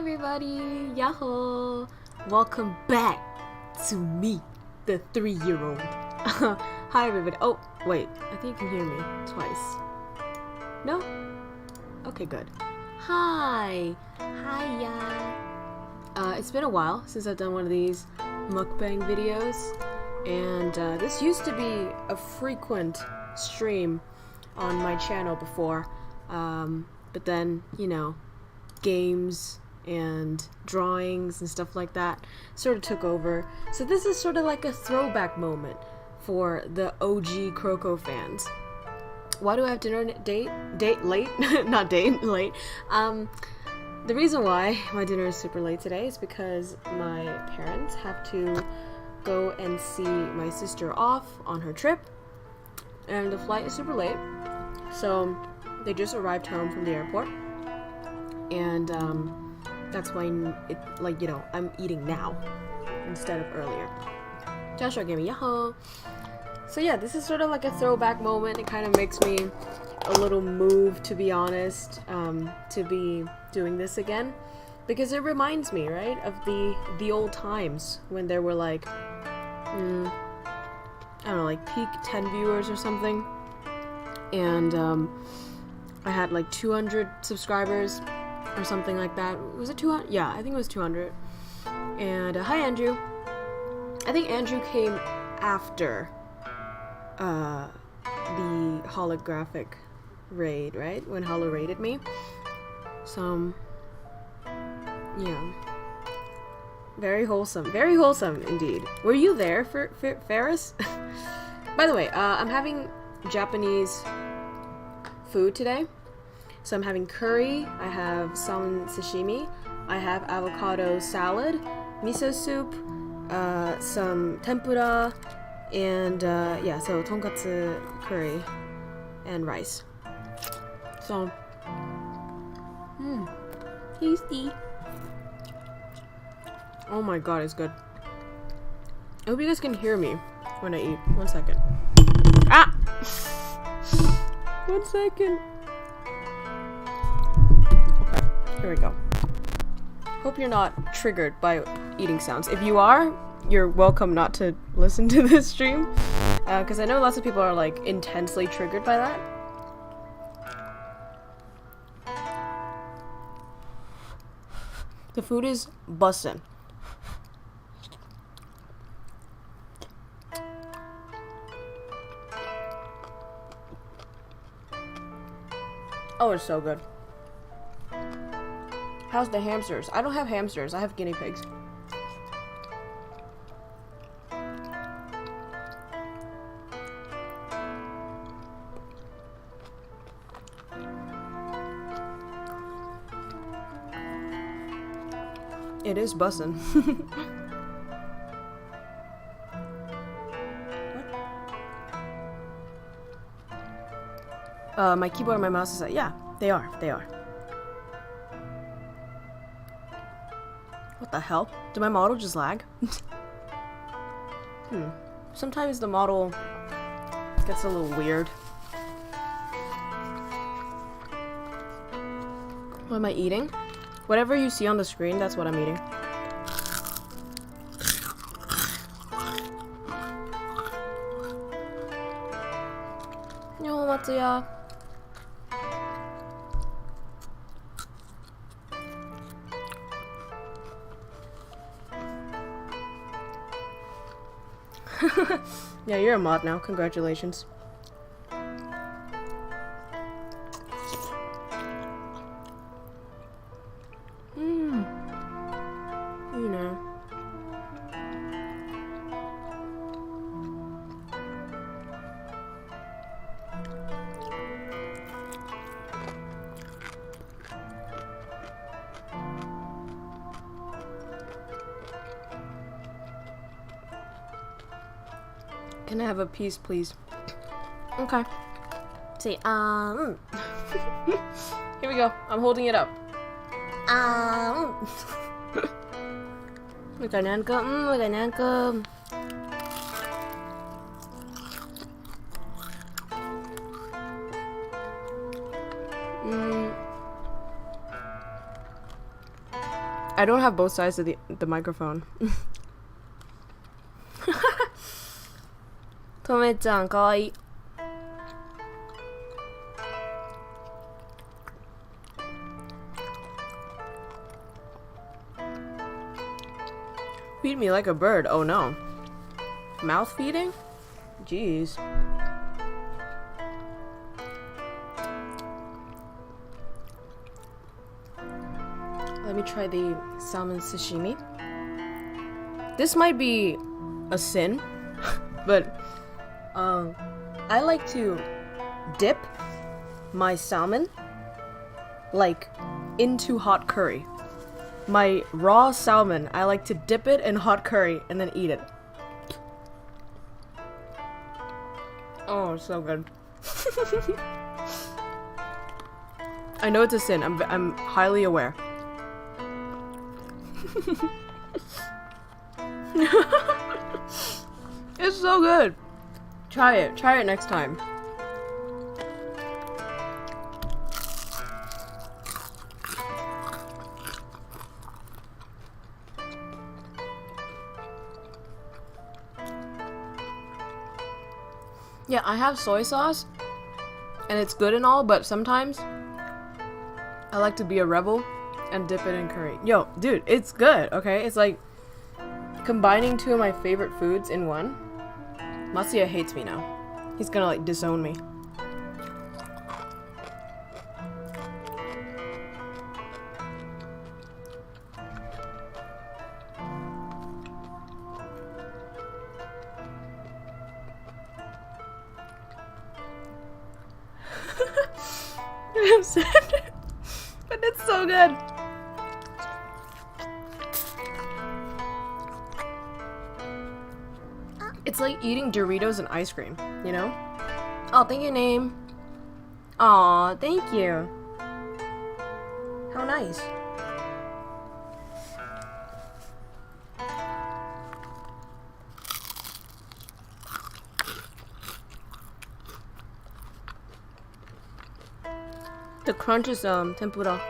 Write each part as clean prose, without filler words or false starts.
everybody! Yahoo! Welcome back to me, the 3-year-old. Hi everybody. Oh, wait. I think you can hear me twice. No? Okay, good. Hi! Hiya! It's been a while since I've done one of these mukbang videos. And this used to be a frequent stream on my channel before. But then, you know, games and drawings and stuff like that sort of took over. So this is sort of like a throwback moment for the OG KROWKO fans. Why do I have dinner date late? Not date, late. The reason why my dinner is super late today is because my parents have to go and see my sister off on her trip, and the flight is super late, so they just arrived home from the airport, and that's why I'm eating now instead of earlier. Joshua gave me yahoo. So yeah, this is sort of like a throwback moment. It kind of makes me a little moved, to be honest, to be doing this again, because it reminds me, right, of the old times when there were like I don't know, like peak 10 viewers or something, and I had like 200 subscribers or something like that. Was it 200? Yeah, I think it was 200. And hi Andrew. I think Andrew came after the holographic raid, right? When Holo raided me. So yeah. Very wholesome indeed. Were you there for Ferris? By the way, I'm having Japanese food today. So I'm having curry, I have salmon sashimi, I have avocado salad, miso soup, some tempura, and yeah, so tonkatsu curry and rice. So, tasty. Oh my god, it's good. I hope you guys can hear me when I eat. 1 second. Ah! 1 second. Okay, here we go. Hope you're not triggered by eating sounds. If you are, you're welcome not to listen to this stream. Because I know lots of people are like intensely triggered by that. The food is bussin'. Oh, it's so good. How's the hamsters? I don't have hamsters. I have guinea pigs. It is bussin'. My keyboard and my mouse is like, yeah, they are. What the hell? Did my model just lag? Sometimes the model gets a little weird. What am I eating? Whatever you see on the screen, that's what I'm eating. Yo, Matsuya. Yeah, you're a mod now. Congratulations. You know. Can I have a piece, please? Okay. See, Here we go. I'm holding it up. Ganyan ka. I don't have both sides of the microphone. とめちゃんかわいい。Feed me like a bird. Oh no. Mouth feeding? Jeez. Let me try the salmon sashimi. This might be a sin, but I like to dip my salmon like into hot curry. My raw salmon, I like to dip it in hot curry and then eat it. Oh, so good. I know it's a sin. I'm highly aware. It's so good. Try it. Try it next time. Yeah, I have soy sauce, and it's good and all, but sometimes I like to be a rebel and dip it in curry. Yo, dude, it's good, okay? It's like combining two of my favorite foods in one. Matsuya hates me now. He's gonna like disown me. I'm sad, but it's so good. It's like eating Doritos and ice cream, you know? Oh, thank you, name. Aw, thank you. How nice. The crunch is tempura.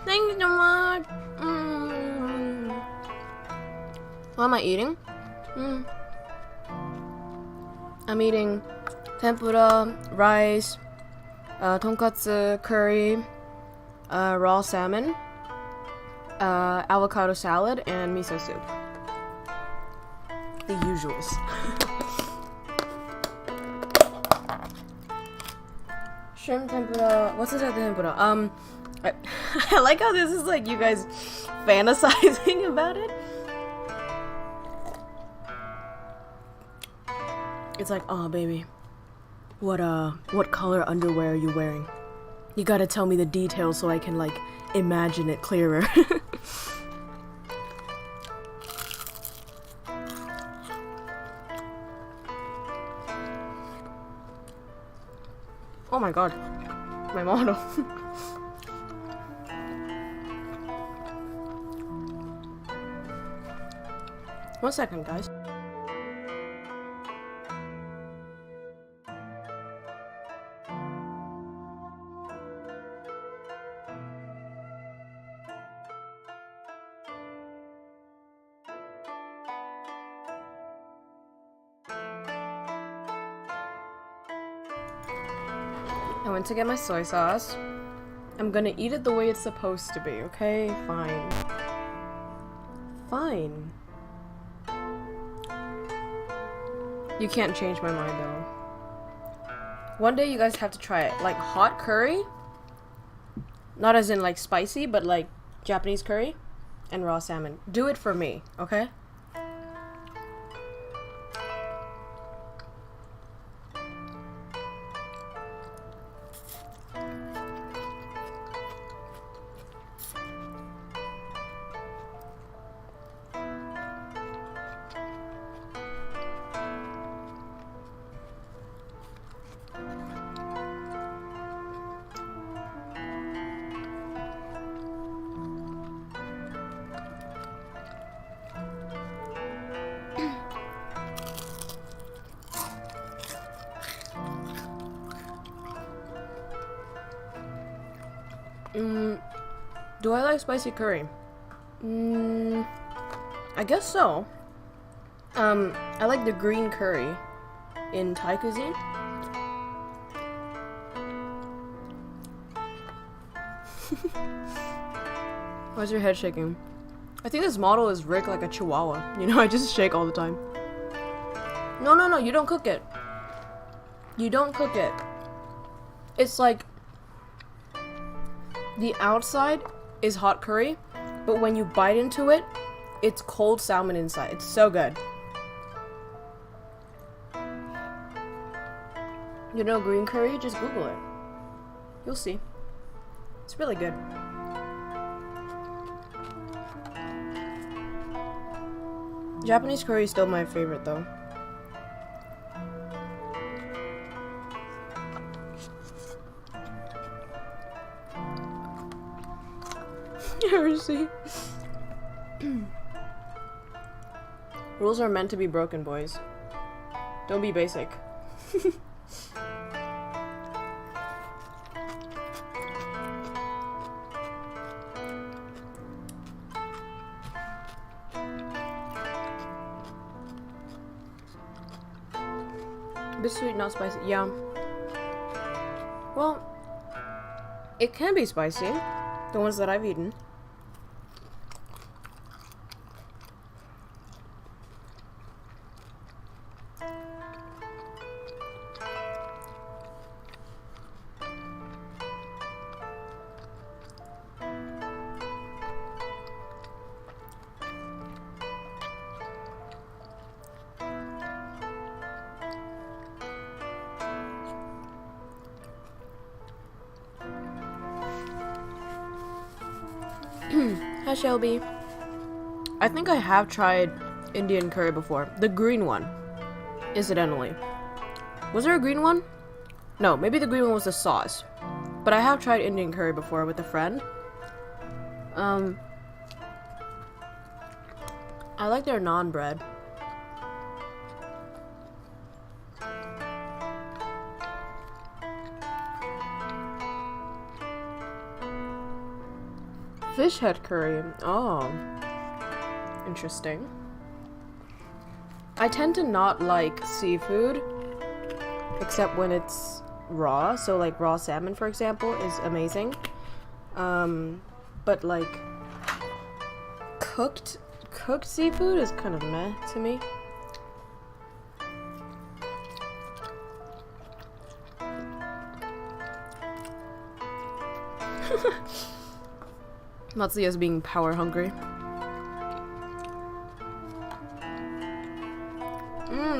Thank you so much. What am I eating? I'm eating tempura, rice, tonkatsu curry, raw salmon, avocado salad, and miso soup. The usuals. Shrimp tempura. What's this other tempura? I like how this is like you guys fantasizing about it. It's like, oh baby, what color underwear are you wearing? You gotta tell me the details so I can like imagine it clearer. Oh my god, my model. One second, guys. I went to get my soy sauce. I'm gonna eat it the way it's supposed to be, okay? Fine. Fine. You can't change my mind though. One day you guys have to try it. Like hot curry. Not as in like spicy, but like Japanese curry and raw salmon. Do it for me, okay? Do I like spicy curry? I guess so. I like the green curry in Thai cuisine. Why's your head shaking? I think this model is rigged like a chihuahua. You know, I just shake all the time. No, you don't cook it. You don't cook it. It's like the outside is hot curry, but when you bite into it, it's cold salmon inside. It's so good. You know green curry? Just Google it. You'll see. It's really good. Japanese curry is still my favorite though. You ever see? Rules are meant to be broken, boys. Don't be basic. Bit sweet, not spicy. Yeah. Well, it can be spicy. The ones that I've eaten. Hi Shelby. I think I have tried Indian curry before. The green one. Incidentally. Was there a green one? No, maybe the green one was the sauce. But I have tried Indian curry before with a friend. I like their naan bread. Fish head curry. Oh. Interesting. I tend to not like seafood, except when it's raw. So like raw salmon, for example, is amazing. But like cooked seafood is kind of meh to me. Matsuya's being power hungry.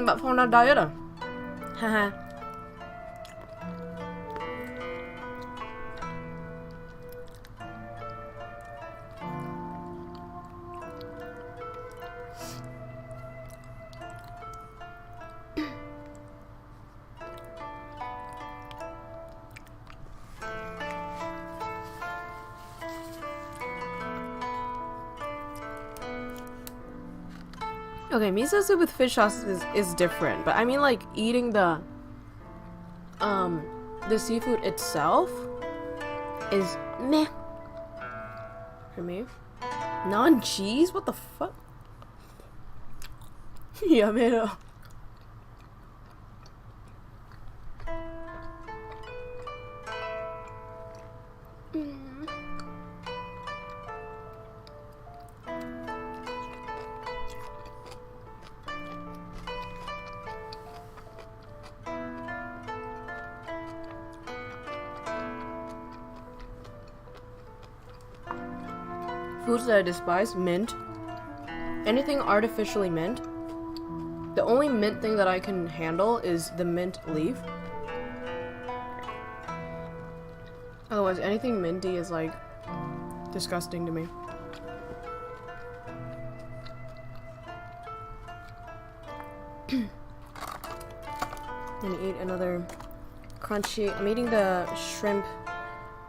Bạn Phong đang diet à? Haha. Okay, miso soup with fish sauce is different, but I mean like eating the seafood itself is meh for me. Non-cheese? What the fuck? Yamero. Foods that I despise, mint. Anything artificially mint. The only mint thing that I can handle is the mint leaf. Otherwise, anything minty is like disgusting to me. I'm gonna eat another crunchy. I'm eating the shrimp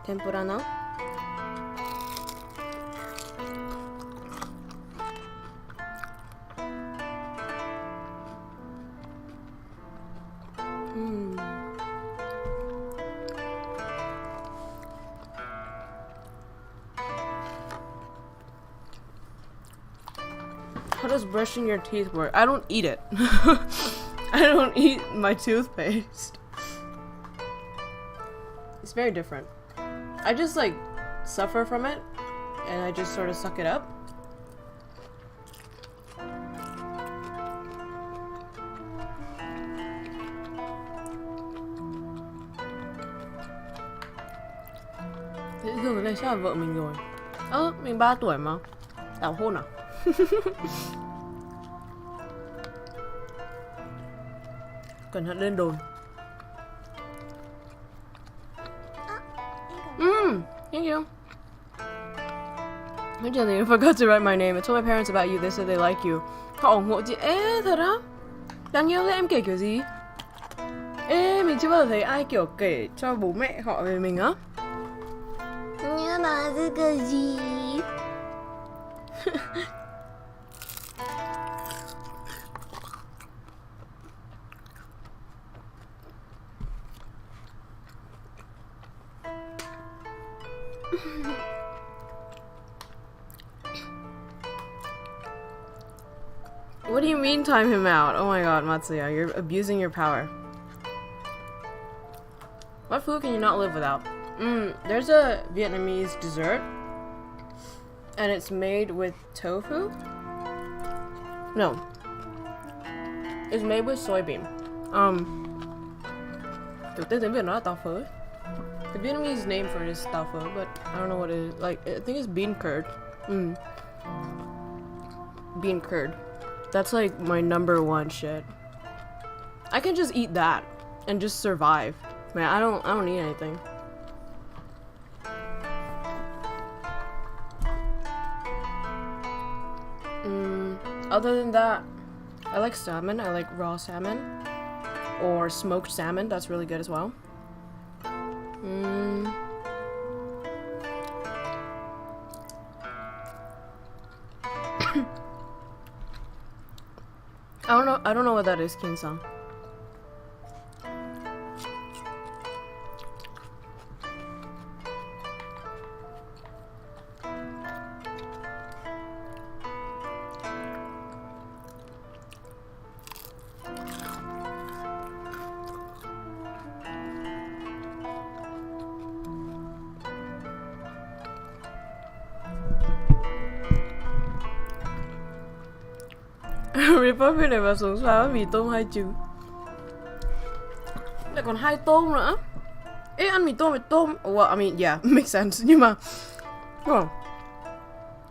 tempura now. does brushing your teeth work? I don't eat it. I don't eat my toothpaste. It's very different. I just like suffer from it and I just sort of suck it up. Dễ thương cái này chắc là vợ mình rồi. Mình 3 tuổi mà. Tảo hôn à? Cẩn thận lên đồn. Thank you. I forgot to write my name. I told my parents about you. They said they like you. Họ ủng hộ chị. Ê, thật á? Đáng yêu thế, em kể kiểu gì? Ê, mình chưa bao giờ thấy ai kiểu kể cho bố mẹ họ về mình á. Nhớ nói cái gì? What do you mean time him out? Oh my god, Matsuya, you're abusing your power. What food can you not live without? There's a Vietnamese dessert. And it's made with tofu? No. It's made with soybean. The Vietnamese name for it is tau pho, but I don't know what it is. Like, I think it's bean curd. Bean curd. That's like my #1 shit. I can just eat that and just survive. Man, I don't need anything. Other than that, I like salmon. I like raw salmon or smoked salmon. That's really good as well. I don't know what that is, Kin-san. Republic này vào xuống xoa với mì tôm 2 trứng. Lại còn 2 tôm nữa. Ê, ăn mì tôm với tôm. Well, I mean, yeah, makes sense. Nhưng mà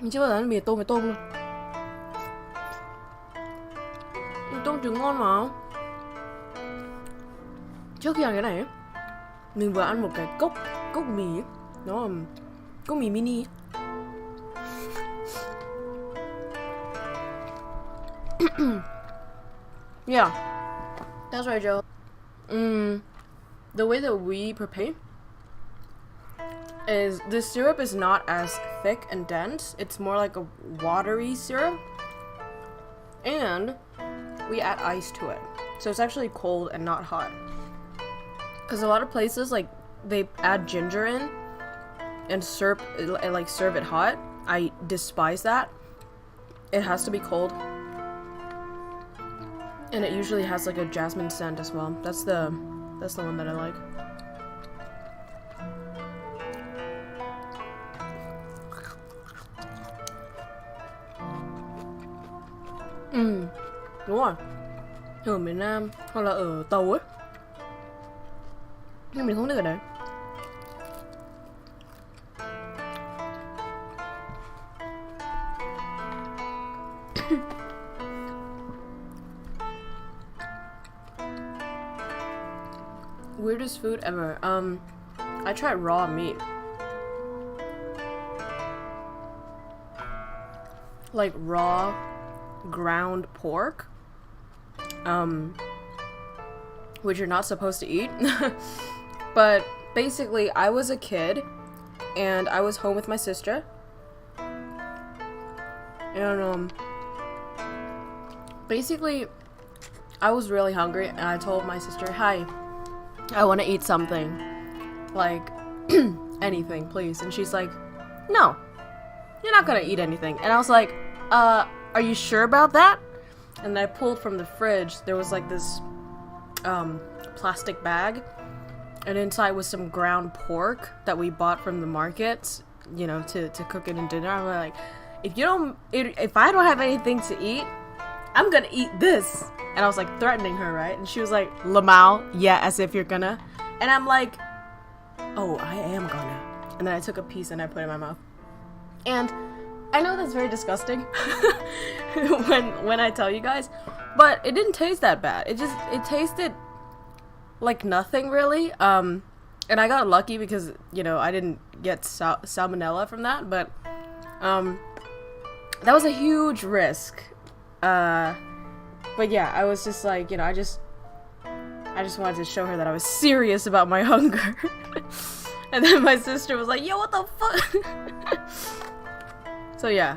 mình chưa bao giờ ăn mì tôm với tôm luôn. Mì tôm trứng ngon mà. Trước khi ăn cái này ấy, mình vừa ăn một cái cốc mì ấy. Nó là cốc mì mini ấy. Yeah, that's right, Joe. The way that we prepare is the syrup is not as thick and dense. It's more like a watery syrup, and we add ice to it, so it's actually cold and not hot. Because a lot of places like they add ginger in and serve it hot. I despise that. It has to be cold. And it usually has like a jasmine scent as well. That's the one that I like. Đúng rồi. Ở miền Nam hoặc là ở Tàu ấy. Nhưng mình không thích ở đấy. Weirdest food ever. I tried raw meat. Like raw ground pork. Which you're not supposed to eat. But basically, I was a kid and I was home with my sister. And basically, I was really hungry and I told my sister, "Hi, I want to eat something, like anything, please." And she's like, "No, you're not gonna eat anything." And I was like, are you sure about that? And I pulled from the fridge, there was like this plastic bag, and inside was some ground pork that we bought from the market, you know, to cook it in dinner. I'm like, if I don't have anything to eat, I'm gonna eat this. And I was like threatening her, right? And she was like, Lamau, yeah, as if you're gonna. And I'm like, oh, I am gonna. And then I took a piece and I put it in my mouth. And I know that's very disgusting when I tell you guys, but it didn't taste that bad. It tasted like nothing really. And I got lucky because, you know, I didn't get salmonella from that, but that was a huge risk. But yeah, I was just like, you know, I just wanted to show her that I was serious about my hunger. And then my sister was like, yo, what the fuck? So yeah.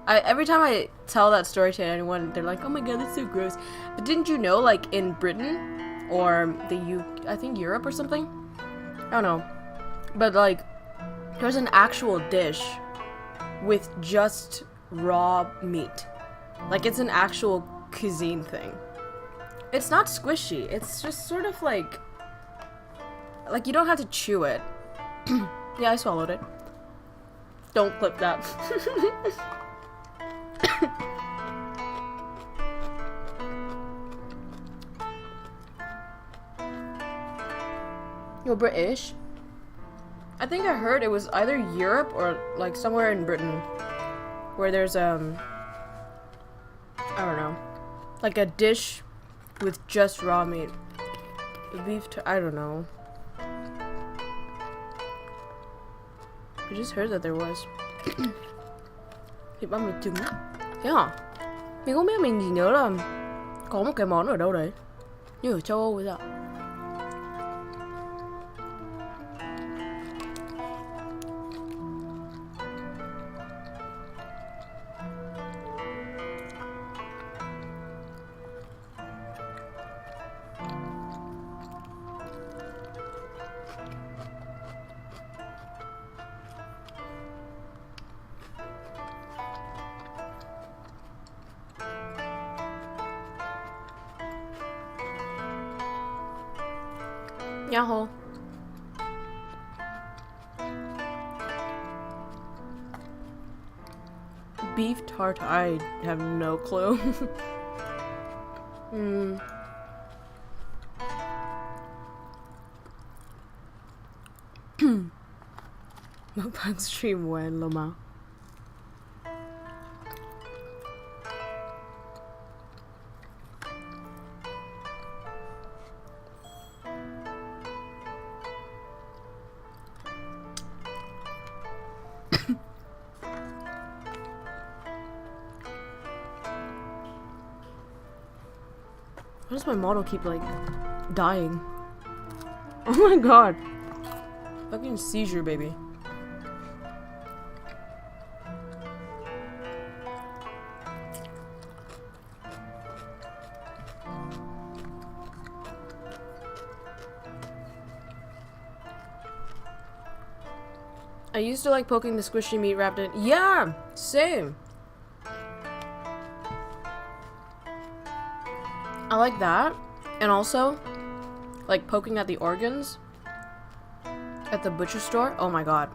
Every time I tell that story to anyone, they're like, oh my god, that's so gross. But didn't you know, like, in Britain, or I think Europe or something? I don't know. But, like, there's an actual dish with just raw meat. Like, it's an actual cuisine thing. It's not squishy. It's just sort of like you don't have to chew it. Yeah, I swallowed it. Don't clip that. You're British? I think I heard it was either Europe or like somewhere in Britain where there's I don't know, like a dish with just raw meat. I don't know. I just heard that there was. Thịt băm với trứng. Thế hả? Mình không biết, mình chỉ nhớ là có một cái món ở đâu đấy, như ở châu Âu ấy ạ. Yahoo. Beef tartare, I have no clue. Mukbang stream when, Loma? Why does my model keep, like, dying? Oh my god. Fucking seizure, baby. I used to like poking the squishy meat wrapped in. Yeah, same. I like that, and also like poking at the organs at the butcher store. Oh my god,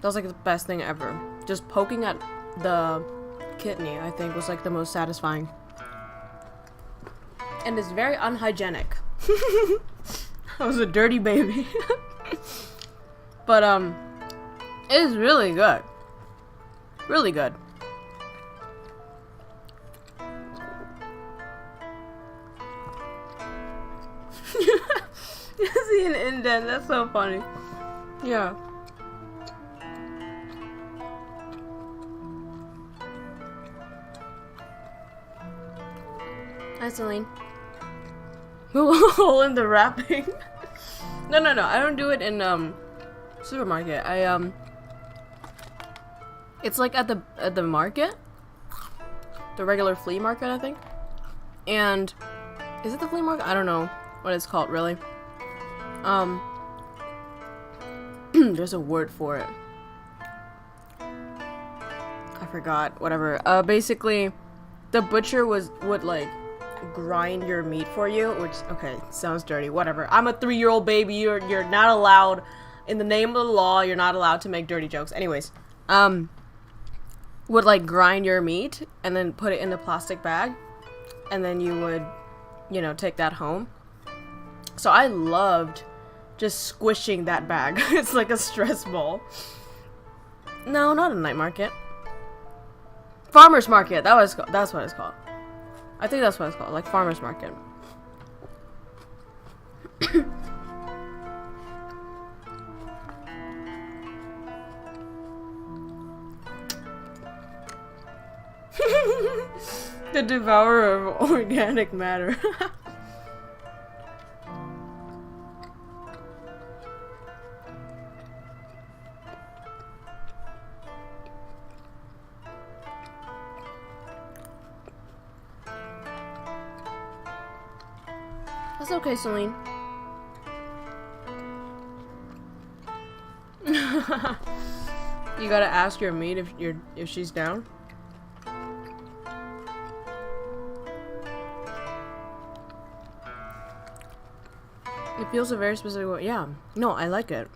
that was like the best thing ever. Just poking at the kidney, I think, was like the most satisfying, and it's very unhygienic. I was a dirty baby. But it is really good. Really good. You see an indent, that's so funny. Yeah. Hi, Celine. Hole in the wrapping. No, I don't do it in supermarket. It's like at the market, the regular flea market, I think. And is it the flea market? I don't know what it's called really. There's a word for it. I forgot. Whatever. Basically, the butcher would like grind your meat for you, which okay, sounds dirty. Whatever. I'm a 3-year-old baby. You're not allowed, in the name of the law, you're not allowed to make dirty jokes. Anyways, would like grind your meat and then put it in a plastic bag, and then you would, you know, take that home. So I loved just squishing that bag. It's like a stress ball. No, not a night market. Farmer's market. That's what it's called. I think that's what it's called, like farmer's market. The devourer of organic matter. That's okay, Celine. You gotta ask your maid if she's down. It feels a very specific way. Yeah. No, I like it.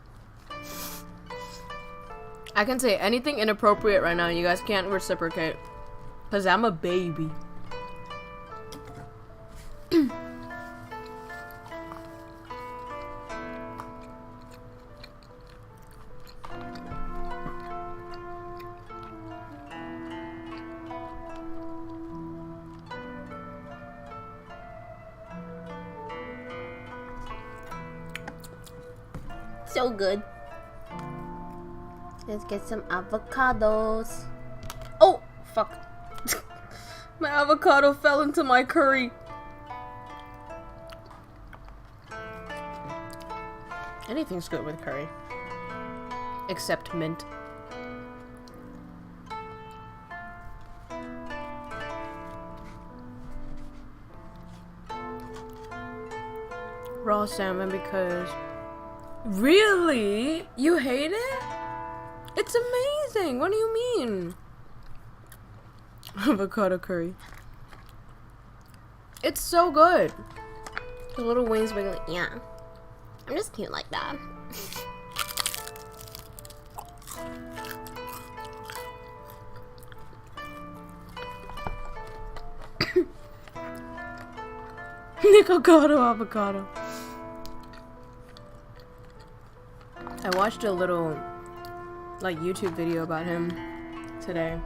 I can say anything inappropriate right now. You guys can't reciprocate. Because I'm a baby. So good. Let's get some avocados. Oh, fuck. My avocado fell into my curry. Anything's good with curry. Except mint. Raw salmon because... Really? You hate it? It's amazing. What do you mean? Avocado curry. It's so good. The little wings wiggling. Yeah. I'm just cute like that. Avocado. I watched a little like YouTube video about him today.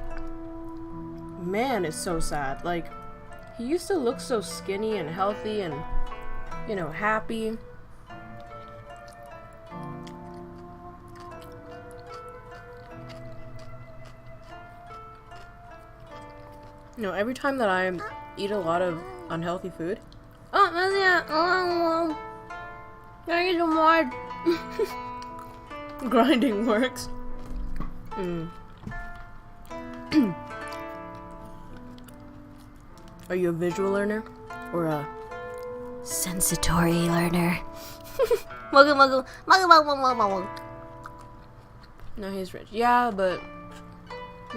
Man, it's so sad. Like, he used to look so skinny and healthy and, you know, happy. You know, every time that I eat a lot of unhealthy food. Oh, that's it. Oh, can I get some more? Grinding works. Are you a visual learner or a sensatory learner? No, he's rich. Yeah, but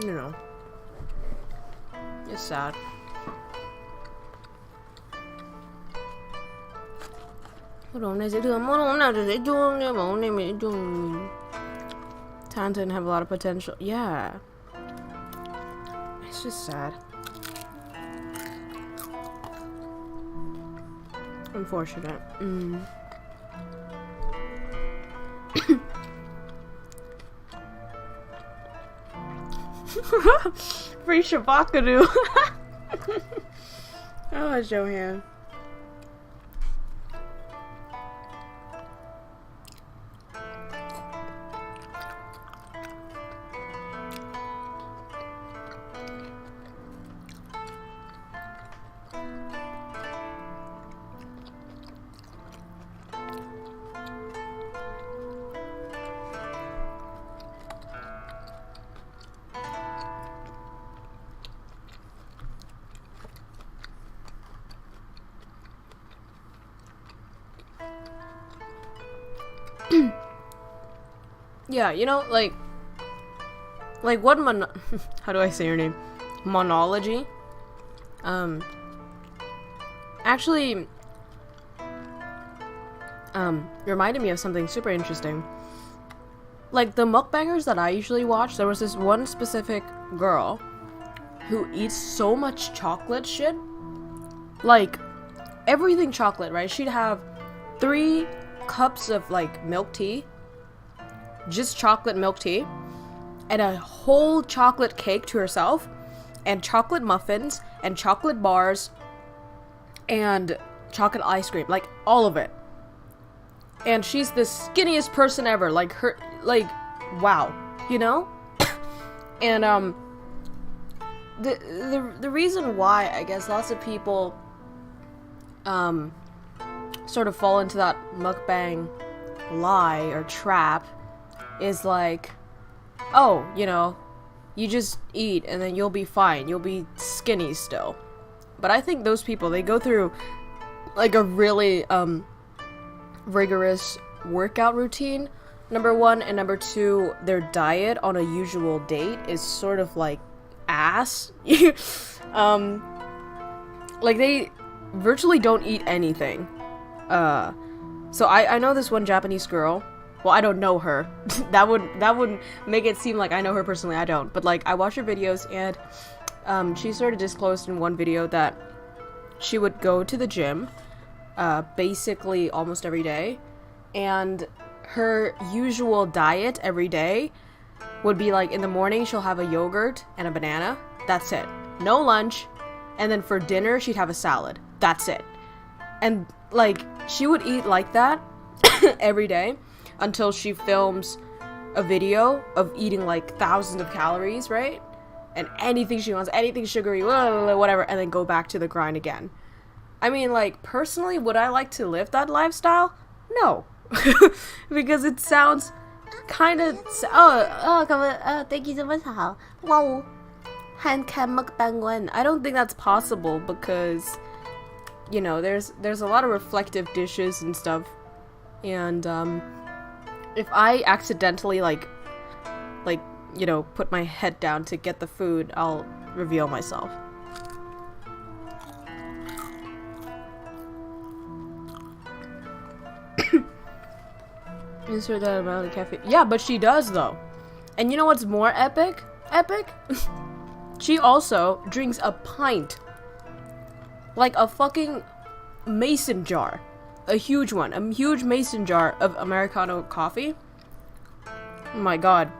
you know, it's sad. Talented and have a lot of potential. Yeah. It's just sad. Unfortunate. Free Shabakadu. Oh, Johan. Yeah, you know, like, like what how do I say her name? Monology. Actually, reminded me of something super interesting. Like the mukbangers that I usually watch, there was this one specific girl who eats so much chocolate shit. Like everything chocolate, right? She'd have 3 cups of like milk tea, just chocolate milk tea, and a whole chocolate cake to herself, and chocolate muffins, and chocolate bars, and chocolate ice cream, like all of it. And she's the skinniest person ever, like her, like, wow, you know? And the reason why I guess lots of people sort of fall into that mukbang lie or trap is like, oh, you know, you just eat and then you'll be fine, you'll be skinny still. But I think those people, they go through like a really rigorous workout routine, number 1, and number 2, their diet on a usual date is sort of like ass. Like they virtually don't eat anything. So I know this one Japanese girl. Well, I don't know her. that would make it seem like I know her personally. I don't. But like I watch her videos, and she sort of disclosed in one video that she would go to the gym basically almost every day, and her usual diet every day would be like in the morning she'll have a yogurt and a banana. That's it. No lunch. And then for dinner she'd have a salad. That's it. And like she would eat like that every day until she films a video of eating like thousands of calories, right? And anything she wants, anything sugary, whatever, and then go back to the grind again. I mean, like, personally, would I like to live that lifestyle? No. Because it sounds kind of... thank you so much. Wow. Hand cam mukbang. I don't think that's possible because, you know, there's a lot of reflective dishes and stuff. And, if I accidentally, like, you know, put my head down to get the food, I'll reveal myself. Insert that amount of caffeine. Yeah, but she does though. And you know what's more epic? She also drinks a pint. Like a fucking mason jar. A huge one. A huge mason jar of Americano coffee. Oh my god.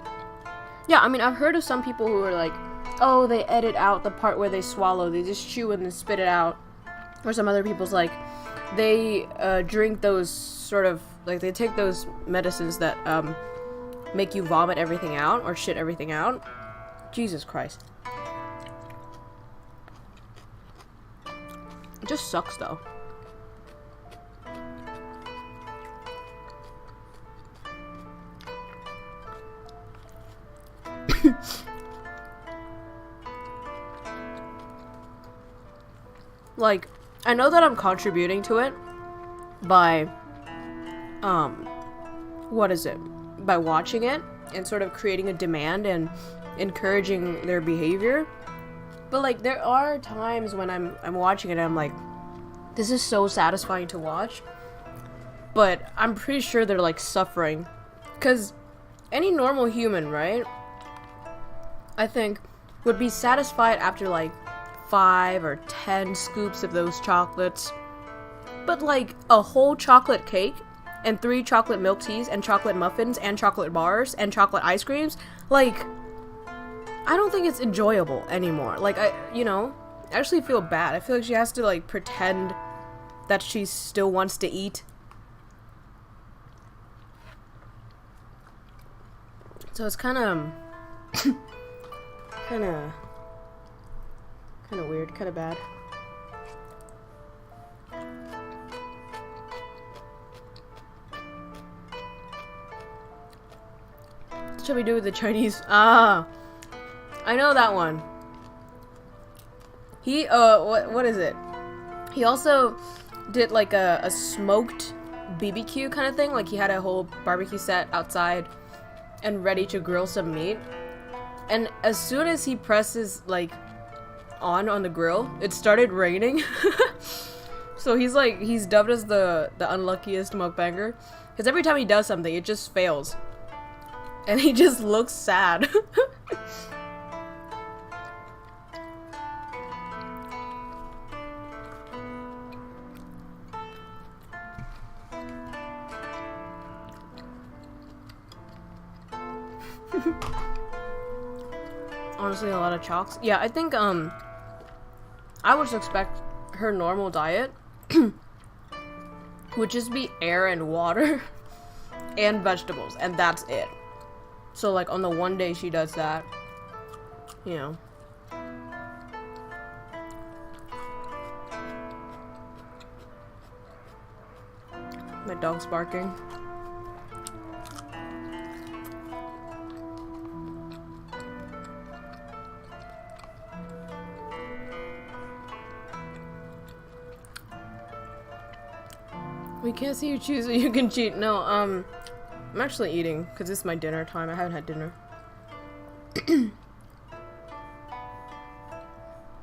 Yeah, I mean, I've heard of some people who are like, oh, they edit out the part where they swallow. They just chew and then spit it out. Or some other people's like, they drink those sort of, like, they take those medicines that make you vomit everything out or shit everything out. Jesus Christ. It just sucks though. Like, I know that I'm contributing to it by, what is it? By watching it and sort of creating a demand and encouraging their behavior. But like, there are times when I'm watching it and I'm like, this is so satisfying to watch. But I'm pretty sure they're like suffering. 'Cause any normal human, right? I think would be satisfied after like 5 or 10 scoops of those chocolates. But like a whole chocolate cake and 3 chocolate milk teas and chocolate muffins and chocolate bars and chocolate ice creams, like, I don't think it's enjoyable anymore. Like, I actually feel bad. I feel like she has to like pretend that she still wants to eat. So it's kind of weird, kind of bad. What should we do with the Chinese? Ah, I know that one. He, what is it? He also did like a smoked BBQ kind of thing. Like he had a whole barbecue set outside and ready to grill some meat. And as soon as he presses like on the grill, it started raining. So he's dubbed as the unluckiest mukbanger, because every time he does something it just fails and he just looks sad. Honestly, a lot of chalks. Yeah, I think I would expect her normal diet would just be air and water and vegetables, and that's it. So like on the one day she does that, you know. My dog's barking. We can't see you choose, you can cheat. No, I'm actually eating because it's my dinner time. I haven't had dinner.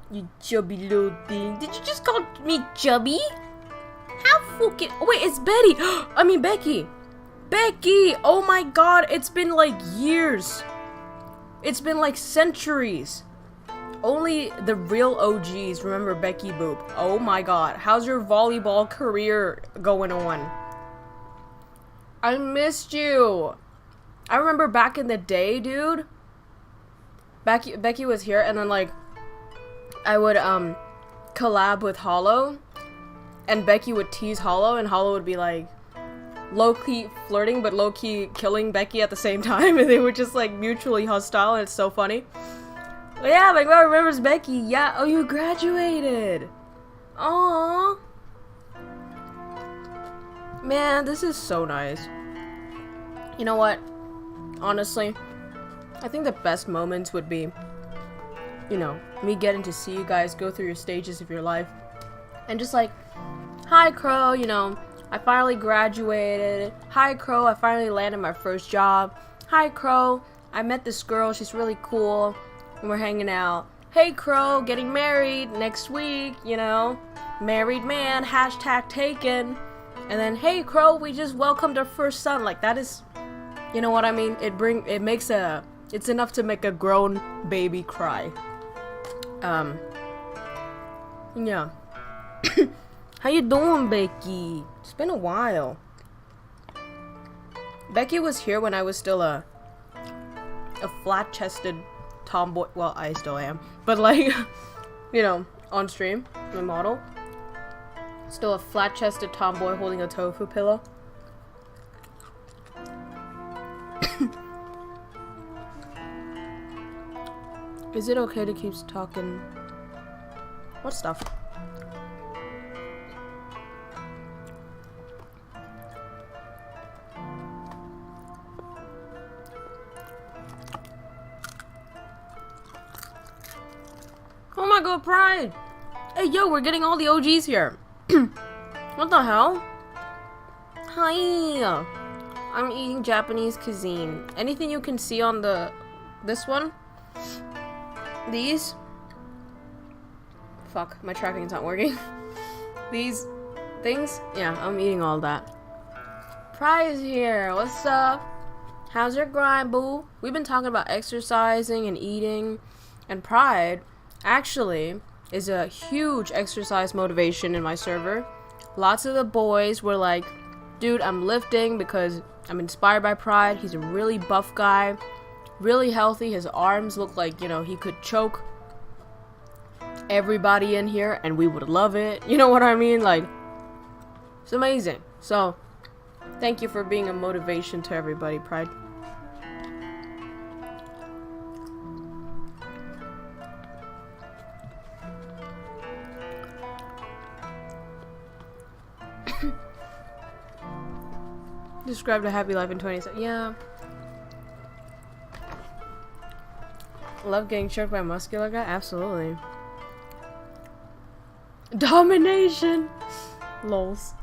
You chubby little thing. Did you just call me chubby? How fucking... Oh, wait, it's Betty. I mean, Becky. Becky! Oh my god, it's been like years. It's been like centuries. Only the real OGs remember Becky Boop. Oh my god. How's your volleyball career going on? I missed you. I remember back in the day, dude. Becky was here, and then like I would collab with Hollow, and Becky would tease Hollow, and Hollow would be like low-key flirting but low-key killing Becky at the same time, and they were just like mutually hostile, and it's so funny. Yeah, my grandma remembers Becky. Yeah, oh, you graduated. Aww. Man, this is so nice. You know what? Honestly, I think the best moments would be, you know, me getting to see you guys go through your stages of your life. And just like, hi, Crow, you know, I finally graduated. Hi, Crow, I finally landed my first job. Hi, Crow, I met this girl. She's really cool. And we're hanging out. Hey, Crow, getting married next week, you know. Married man, hashtag taken. And then, hey, Crow, we just welcomed our first son. Like, that is, you know what I mean? It's enough to make a grown baby cry. Yeah. How you doing, Becky? It's been a while. Becky was here when I was still a flat-chested tomboy. Well, I still am, but like, you know, on stream, my model. Still a flat-chested tomboy holding a tofu pillow. Is it okay to keep talking? What stuff? Oh my god, Pride! Hey, yo, we're getting all the OGs here. What the hell? Hi! I'm eating Japanese cuisine. Anything you can see on this one? These? Fuck, my tracking's not working. These things? Yeah, I'm eating all that. Pride is here. What's up? How's your grind, boo? We've been talking about exercising and eating, and Pride actually is a huge exercise motivation in my server. Lots of the boys were like, dude, I'm lifting because I'm inspired by Pride. He's a really buff guy, really healthy. His arms look like, you know, he could choke everybody in here and we would love it. You know what I mean? Like, it's amazing. So, thank you for being a motivation to everybody, Pride. Described a happy life in 20 Yeah. Love getting choked by a muscular guy? Absolutely. Domination! Lols.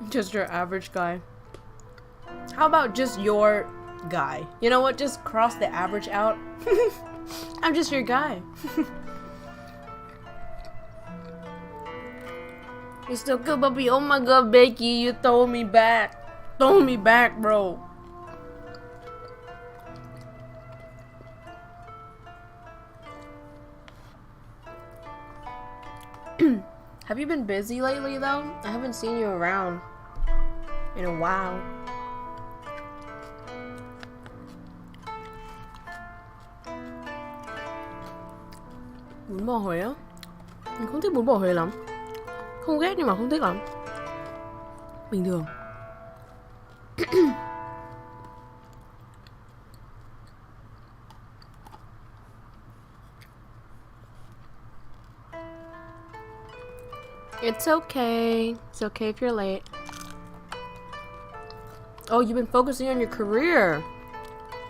Just your average guy. How about just your guy? You know what? Just cross the average out. I'm just your guy. You're still good, Bobby. Oh my god, Becky, you throw me back. Throw me back, bro. Have you been busy lately, though? I haven't seen you around in a while. Bún bò Huế á? Mình không thích bún bò Huế lắm. Không ghét nhưng mà không thích lắm. Bình thường. It's okay. It's okay if you're late. Oh, you've been focusing on your career.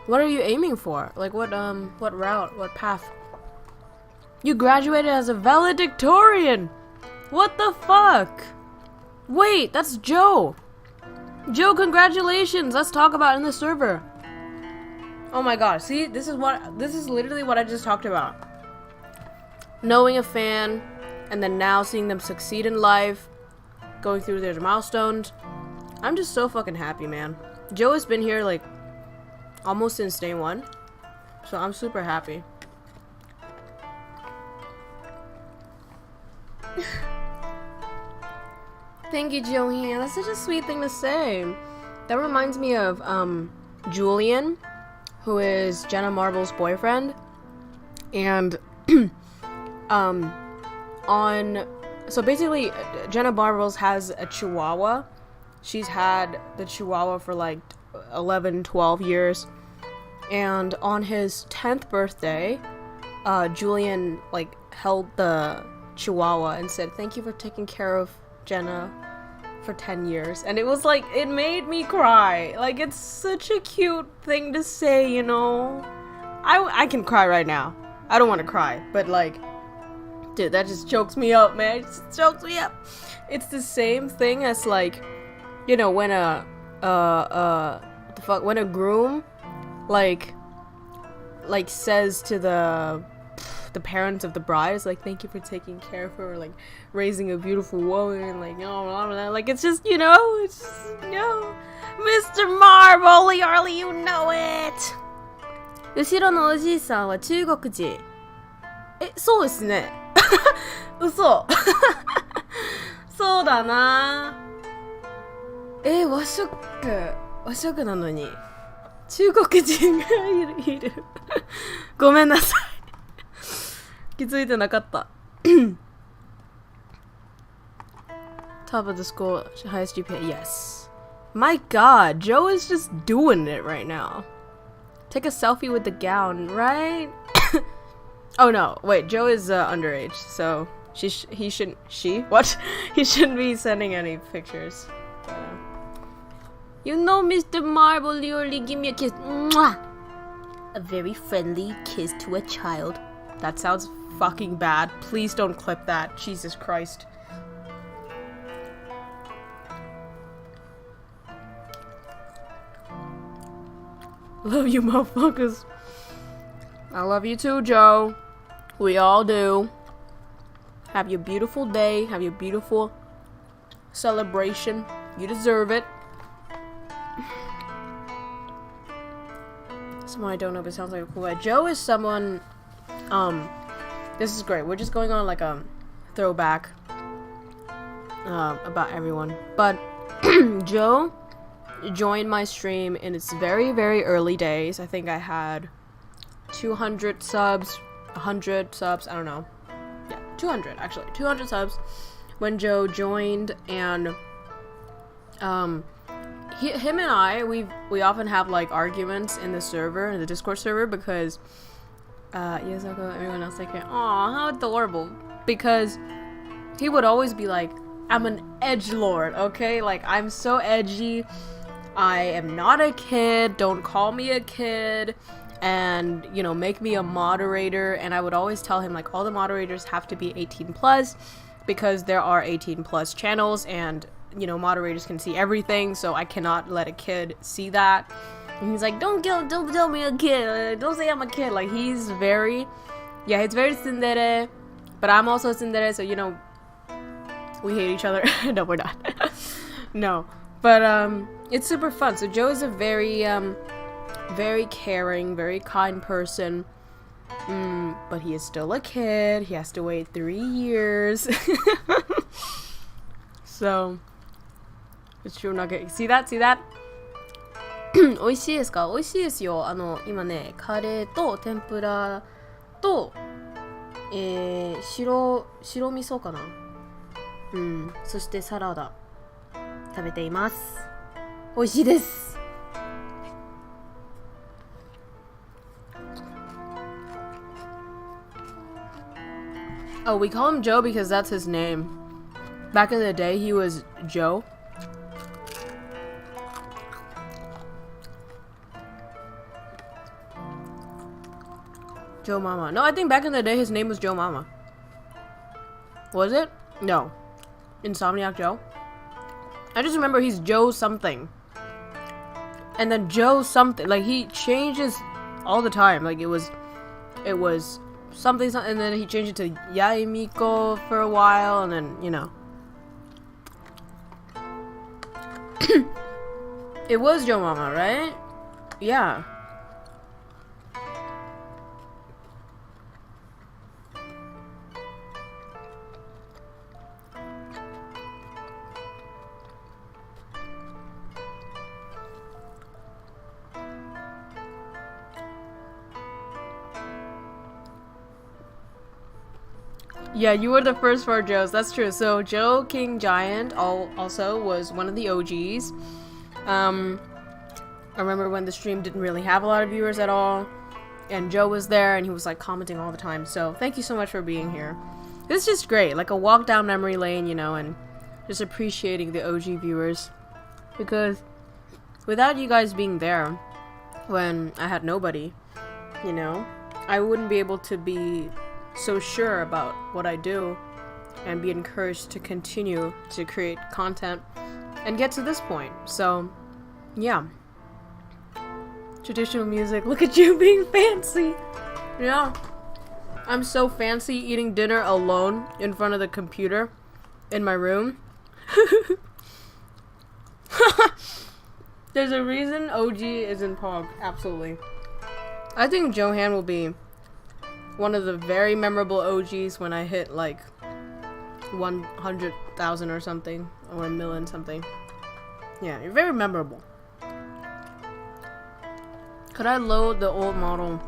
What are you aiming for? Like what route? What path? You graduated as a valedictorian! What the fuck? Wait, that's Joe! Joe, congratulations! Let's talk about it in the server. Oh my god, see? This is literally what I just talked about. Knowing a fan, and then now seeing them succeed in life, going through their milestones. I'm just so fucking happy, man. Joe has been here, like, almost since day one. So I'm super happy. Thank you, Joanne. That's such a sweet thing to say. That reminds me of Julian, who is Jenna Marbles' boyfriend. And so basically Jenna Marbles has a Chihuahua. She's had the Chihuahua for like 11, 12 years. And on his 10th birthday, Julian like held the Chihuahua and said, "Thank you for taking care of Jenna for 10 years." And it was like, it made me cry. Like, it's such a cute thing to say, you know? I can cry right now. I don't want to cry, but like, dude, that just chokes me up, man. It just chokes me up. It's the same thing as like, you know, when when a groom like says to the parents of the bride, is like, "Thank you for taking care of her, like raising a beautiful woman," like, like, it's just, you know, it's just, you know, Mr. Marble, Yarly, you know it. 後ろのおじいさんは中国人。そうですね。嘘。そうだな。和食なのに中国人がいる。ごめんなさい。気づいてなかった。Top of the school, highest GPA, yes. My god, Joe is just doing it right now. Take a selfie with the gown, right? Oh no, wait, Joe is underage, so he shouldn't be sending any pictures. You know, Mr. Marble, you only give me a kiss. Mwah! A very friendly kiss to a child. That sounds fucking bad. Please don't clip that. Jesus Christ. Love you, motherfuckers. I love you too, Joe. We all do. Have your beautiful day. Have your beautiful celebration. You deserve it. Someone I don't know, but sounds like a cool guy. Joe is someone, this is great. We're just going on like a throwback about everyone. But Joe joined my stream in its very, very early days. I think I had 200 subs, 100 subs, I don't know. Yeah, 200 actually. 200 subs when Joe joined, and him and I, we often have like arguments in the server, in the Discord server, because everyone else like, aw, how adorable. Because he would always be like, "I'm an edgelord, okay? Like, I'm so edgy. I am not a kid. Don't call me a kid. And, you know, make me a moderator." And I would always tell him, like, all the moderators have to be 18 plus, because there are 18 plus channels, and you know, moderators can see everything, so I cannot let a kid see that. And he's like, don't tell me a kid, don't say I'm a kid. Like, he's very tsundere, but I'm also tsundere, so, you know, we hate each other. No, we're not. No, but it's super fun. So Joe is a very very caring, very kind person, but he is still a kid. He has to wait 3 years. So it's true. Not good. See that? 美味しいですか？美味しいですよ。今ね、カレーと天ぷらと、白味噌かな。そしてサラダ食べています。美味しいです。Oh, we call him Joe because that's his name. Back in the day, he was Joe. Joe Mama. No, I think back in the day, his name was Joe Mama. Was it? No. Insomniac Joe? I just remember he's Joe something. And then Joe something. Like, he changes all the time. Like, it was something, and then he changed it to Yaimiko for a while, and then, you know. It was Joe Mama, right? Yeah. Yeah, you were the first 4 Joes. That's true. So Joe King Giant also was one of the OGs. I remember when the stream didn't really have a lot of viewers at all, and Joe was there, and he was like commenting all the time. So thank you so much for being here. It's just great, like a walk down memory lane, you know, and just appreciating the OG viewers, because without you guys being there when I had nobody, you know, I wouldn't be able to be so sure about what I do and be encouraged to continue to create content and get to this point. So yeah, traditional music. Look at you being fancy. Yeah, I'm so fancy eating dinner alone in front of the computer in my room. There's a reason OG is in Pog. Absolutely. I think Johan will be one of the very memorable OGs when I hit like 100,000 or something, or a million something. Yeah, you're very memorable. Could I load the old model?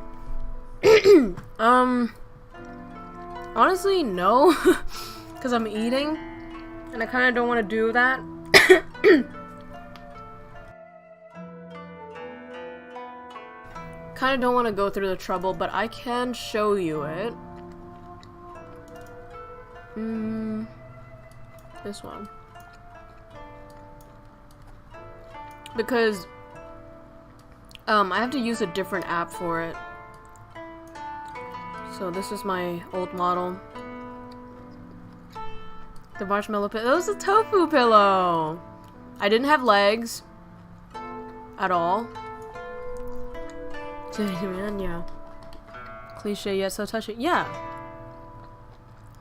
Honestly, no. Because I'm eating, and I kind of don't want to do that. Kind of don't want to go through the trouble, but I can show you it. This one. Because I have to use a different app for it. So this is my old model. The marshmallow pillow. That was a tofu pillow. I didn't have legs at all. Yeah. Cliche yet so touching. Yeah.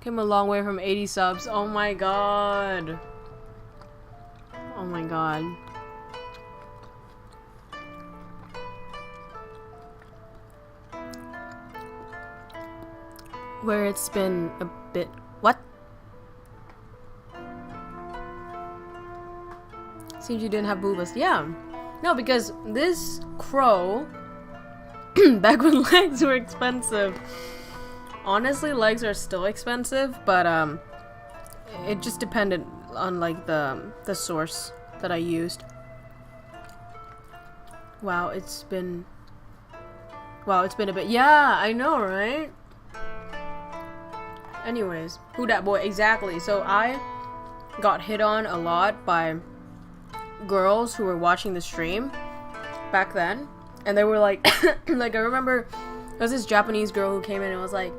Came a long way from 80 subs. Oh my god. Oh my god. Where it's been a bit. What? Seems you didn't have boobas. Yeah. No, because this crow. Back when legs were expensive. Honestly, legs are still expensive, but it just depended on like the source that I used. Wow, it's been a bit. Yeah, I know, right? Anyways, who dat boy? Exactly. So I got hit on a lot by girls who were watching the stream back then. And they were like, like, I remember there was this Japanese girl who came in and was like,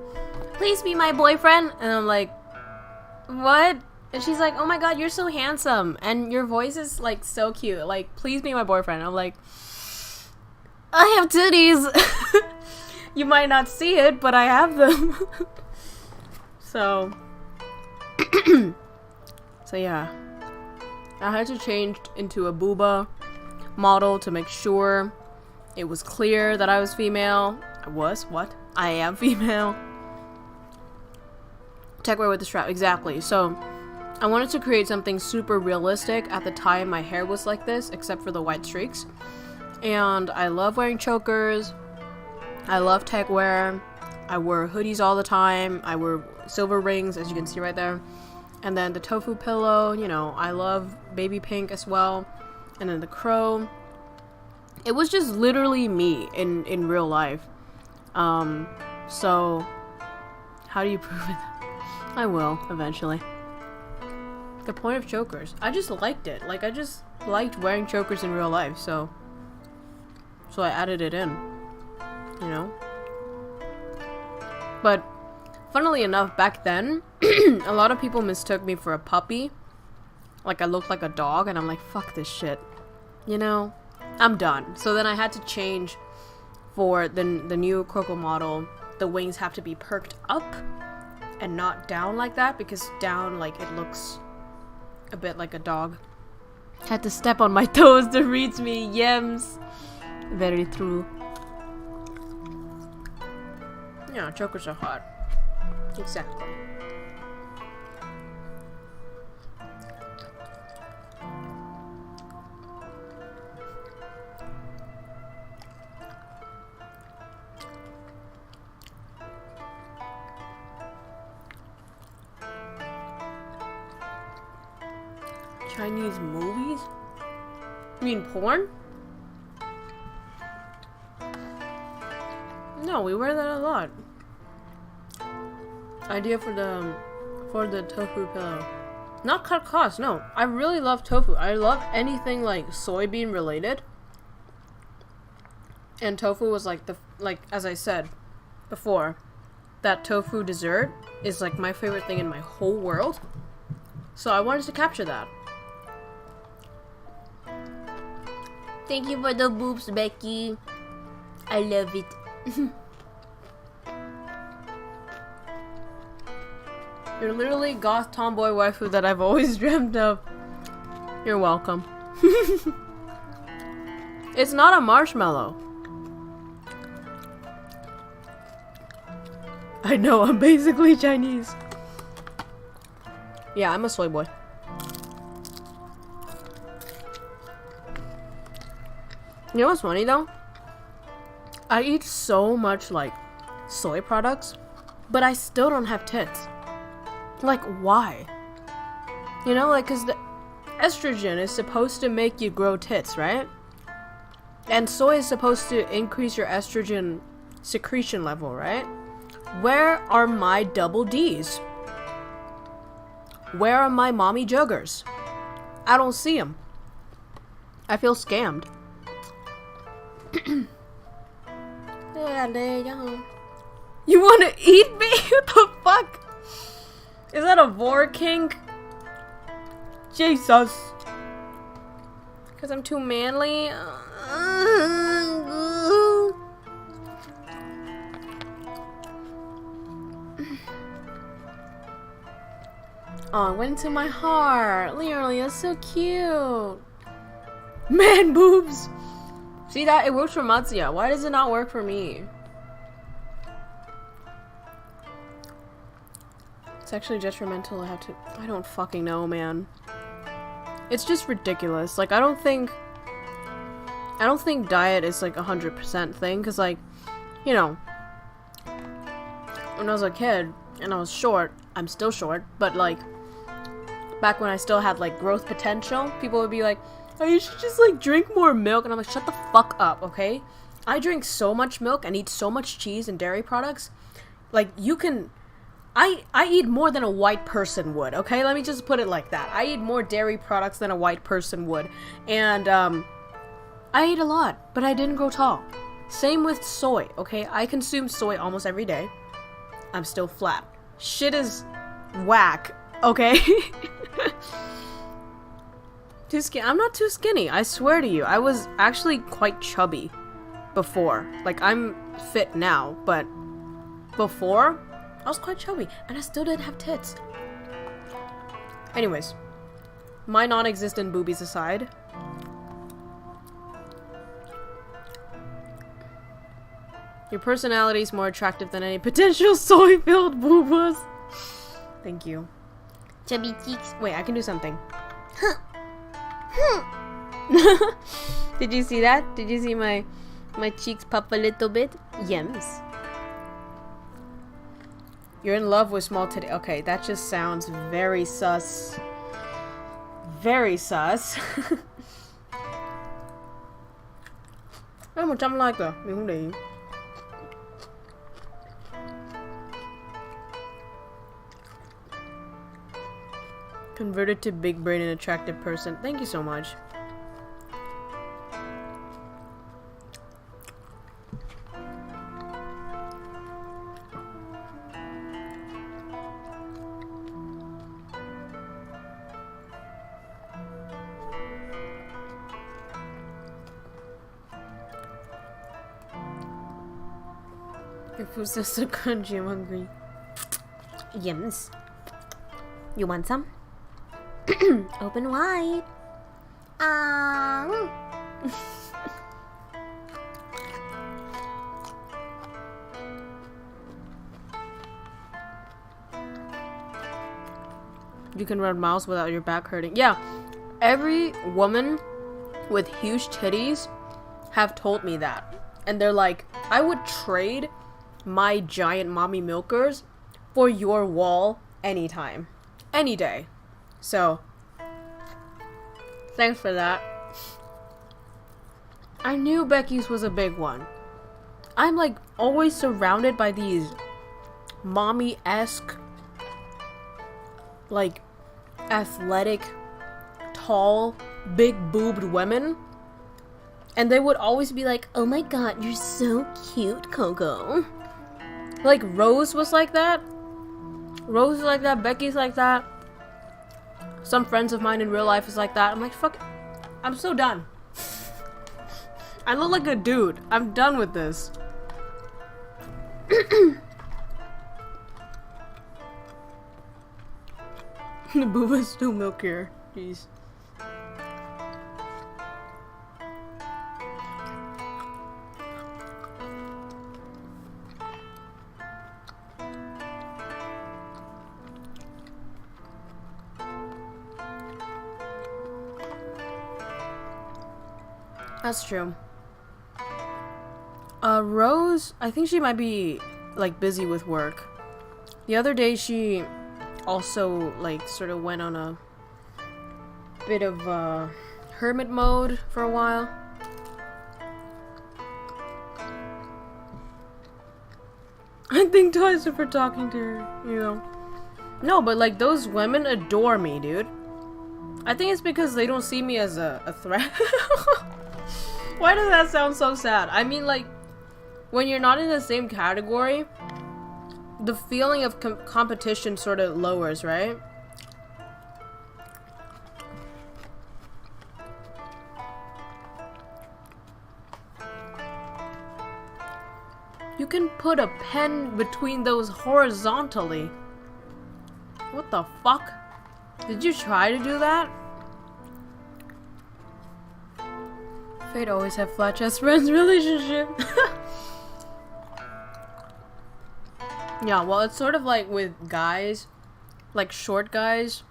please be my boyfriend. And I'm like, what? And she's like, oh my god, you're so handsome. And your voice is, like, so cute. Like, please be my boyfriend. I'm like, I have titties. You might not see it, but I have them. So yeah. I had to change into a booba model to make sure it was clear that I was female. I am female. Techwear with the strap, exactly. So I wanted to create something super realistic. At the time, my hair was like this, except for the white streaks. And I love wearing chokers. I love techwear. I wear hoodies all the time. I wear silver rings, as you can see right there. And then the tofu pillow, you know, I love baby pink as well. And then the crow. It was just literally me in real life. So how do you prove it? I will, eventually. The point of chokers. I just liked it. Like, I just liked wearing chokers in real life, so I added it in. You know? But, funnily enough, back then, a lot of people mistook me for a puppy. Like, I looked like a dog, and I'm like, fuck this shit. You know? I'm done. So then I had to change for the new KROWKO model. The wings have to be perked up and not down like that, because down, like, it looks a bit like a dog. Had to step on my toes to reach me. Yems. Very true. Yeah, chokers are hot. Exactly. Chinese movies? You mean porn? No, we wear that a lot. Idea for the tofu pillow. Not cut cost, no. I really love tofu. I love anything like soybean related. And tofu was like as I said before, that tofu dessert is like my favorite thing in my whole world. So I wanted to capture that. Thank you for the boobs, Becky. I love it. You're literally goth tomboy waifu that I've always dreamt of. You're welcome. It's not a marshmallow. I know, I'm basically Chinese. Yeah, I'm a soy boy. You know what's funny though? I eat so much like soy products, but I still don't have tits. Like, why? You know, like, cause the estrogen is supposed to make you grow tits, right? And soy is supposed to increase your estrogen secretion level, right? Where are my double D's? Where are my mommy juggers? I don't see them. I feel scammed. You wanna eat me? What the fuck? Is that a vor kink? Jesus. Cause I'm too manly? Oh, it went into my heart. Literally, that's so cute. Man boobs. See that? It works for Matsuya. Why does it not work for me? It's actually detrimental. I don't fucking know, man. It's just ridiculous. Like, I don't think diet is like 100% thing, cause like, you know, when I was a kid and I was short, I'm still short, but like, back when I still had like growth potential, people would be like, oh, you should just like drink more milk, and I'm like, shut the fuck up, okay? I drink so much milk and eat so much cheese and dairy products. Like, you can, I eat more than a white person would, okay? Let me just put it like that. I eat more dairy products than a white person would. And, I ate a lot, but I didn't grow tall. Same with soy, okay? I consume soy almost every day. I'm still flat. Shit is whack, okay? Too skinny? I'm not too skinny. I swear to you. I was actually quite chubby before. Like, I'm fit now, but before, I was quite chubby. And I still didn't have tits. Anyways. My non-existent boobies aside. Your personality is more attractive than any potential soy-filled boobas. Thank you. Chubby cheeks. Wait, I can do something. Did you see that? Did you see my cheeks pop a little bit? Yes. You're in love with small titty. Okay, that just sounds very sus. Very sus. Nó 100 like rồi, mình không để ý. Converted to big brain and attractive person. Thank you so much. Your food's just so crunchy, I'm hungry. Yums. You want some? Open wide. You can run miles without your back hurting. Yeah, every woman with huge titties have told me that. And they're like, I would trade my giant mommy milkers for your wall anytime. Any day. So, thanks for that. I knew Becky's was a big one. I'm like always surrounded by these mommy-esque, like athletic, tall, big-boobed women. And they would always be like, oh my god, you're so cute, Coco. Like, Rose was like that. Rose is like that. Becky's like that. Some friends of mine in real life is like that. I'm like, fuck it. I'm so done. I look like a dude. I'm done with this. The booba's still milkier. Jeez. That's true. Rose, I think she might be, like, busy with work. The other day, she also, like, sort of went on a bit of, hermit mode for a while. I think twice for talking to her, you know. No, but, like, those women adore me, dude. I think it's because they don't see me as a threat. Why does that sound so sad? I mean, like, when you're not in the same category, the feeling of competition sort of lowers, right? You can put a pen between those horizontally. What the fuck? Did you try to do that? Fate always have flat chest friends relationship. Yeah, well, it's sort of like with guys, like short guys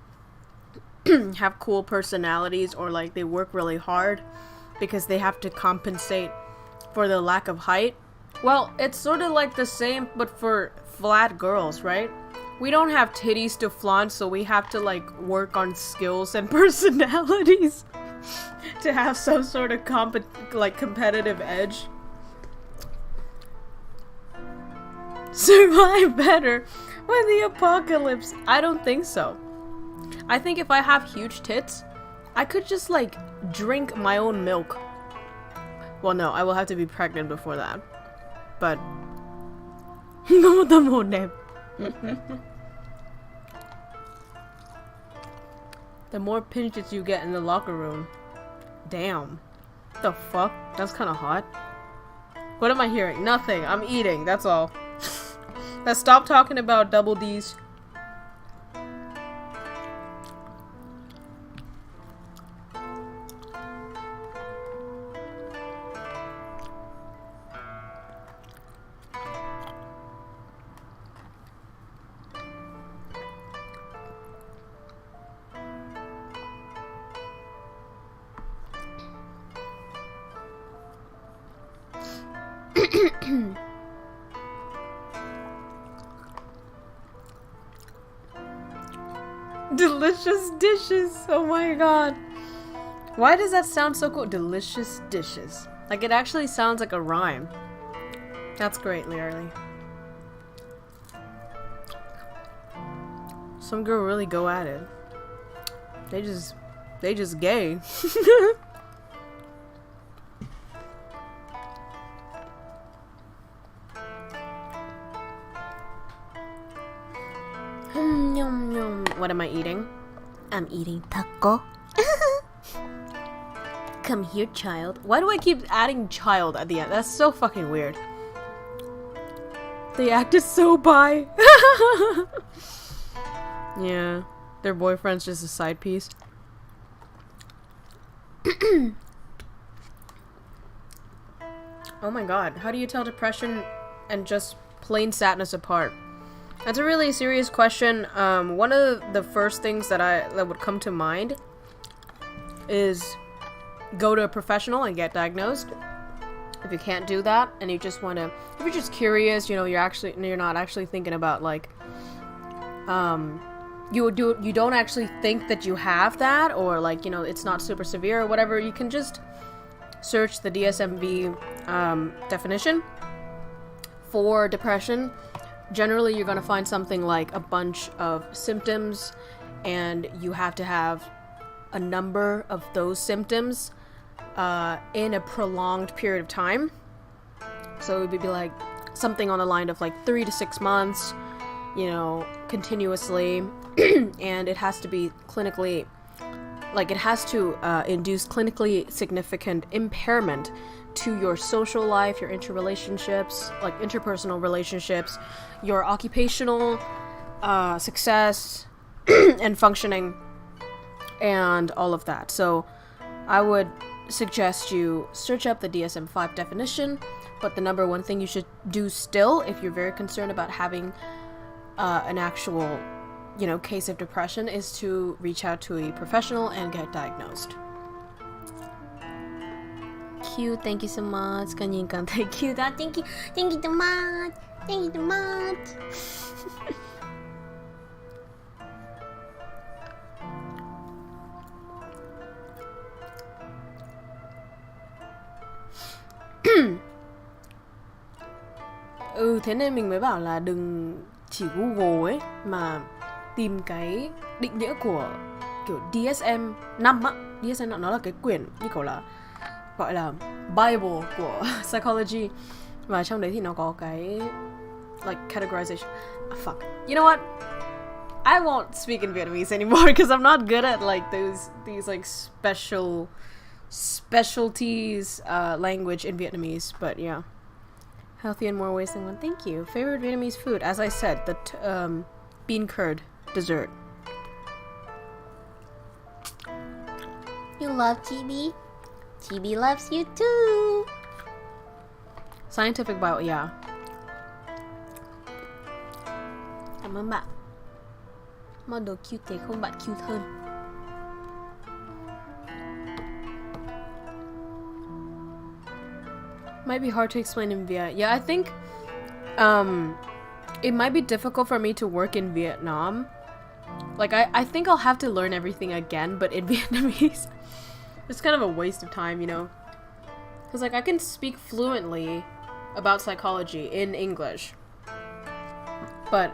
have cool personalities, or like they work really hard because they have to compensate for the lack of height. Well, it's sort of like the same but for flat girls, right? We don't have titties to flaunt, so we have to like work on skills and personalities to have some sort of competitive edge. Survive better with the apocalypse. I don't think so. I think if I have huge tits, I could just like drink my own milk. Well, no, I will have to be pregnant before that. But The more pinches you get in the locker room. Damn. The fuck? That's kind of hot. What am I hearing? Nothing. I'm eating. That's all. Let's stop talking about double D's. Delicious dishes. Oh my god. Why does that sound so cool? Delicious dishes. Like it actually sounds like a rhyme. That's great, Literally. Some girl really go at it. They just gay. What am I eating? I'm eating taco. Come here, child. Why do I keep adding child at the end? That's so fucking weird. They acted so bi. Yeah. Their boyfriend's just a side piece. Oh my god. How do you tell depression and just plain sadness apart? That's a really serious question. One of the first things that would come to mind is go to a professional and get diagnosed. If you can't do that and you just want to, if you're just curious, you know, you're not actually thinking about like, you don't actually think that you have that, or like, you know, it's not super severe or whatever, you can just search the DSM-V definition for depression. Generally, you're going to find something like a bunch of symptoms, and you have to have a number of those symptoms in a prolonged period of time. So it would be like something on the line of like 3 to 6 months, you know, continuously. And it has to be clinically, like it has to induce clinically significant impairment to your social life, your interrelationships, like interpersonal relationships, your occupational success and functioning, and all of that. So I would suggest you search up the DSM-5 definition, but the number one thing you should do still, if you're very concerned about having an actual, you know, case of depression, is to reach out to a professional and get diagnosed. Cute, thank you so much. Kanyin-kan, thank you. Thank you so much. Thank you so much. Thế nên mình mới bảo là đừng chỉ Google ấy mà tìm cái định nghĩa của kiểu DSM-5 á. DSM-5 nó là cái quyển như kiểu là gọi là Bible của psychology, và trong đấy thì nó có cái like categorization. Fuck. You know what? I won't speak in Vietnamese anymore because I'm not good at like these like specialties language in Vietnamese. But yeah, healthy in more ways than one. Thank you. Favorite Vietnamese food? As I said, the bean curd dessert. You love TB? TB loves you too. Scientific bio, yeah. Cảm ơn bạn. Model cute thế không bạn cute hơn. Might be hard to explain in Viet. Yeah, I think it might be difficult for me to work in Vietnam. Like I think I'll have to learn everything again, but in Vietnamese it's kind of a waste of time, you know? Because like I can speak fluently about psychology in English, but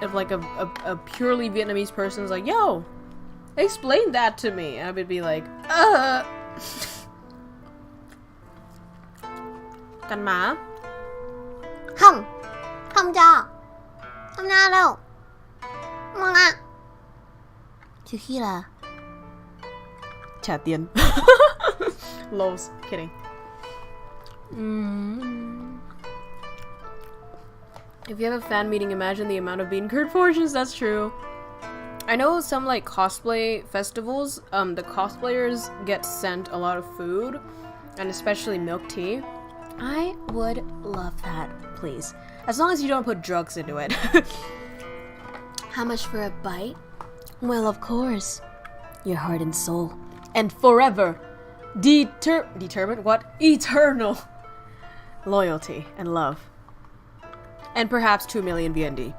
if like a purely Vietnamese person is like, yo, explain that to me, I would be like, Cần má? Không. Không cho. Không cho đâu. Không ạ. trừ khi là trả tiền. Lols, kidding. If you have a fan meeting, imagine the amount of bean curd portions. That's true. I know some like cosplay festivals, the cosplayers get sent a lot of food, and especially milk tea. I would love that, please. As long as you don't put drugs into it. How much for a bite? Well, of course. Your heart and soul. And forever. Determined? What? Eternal. Loyalty and love. And perhaps 2 million VND.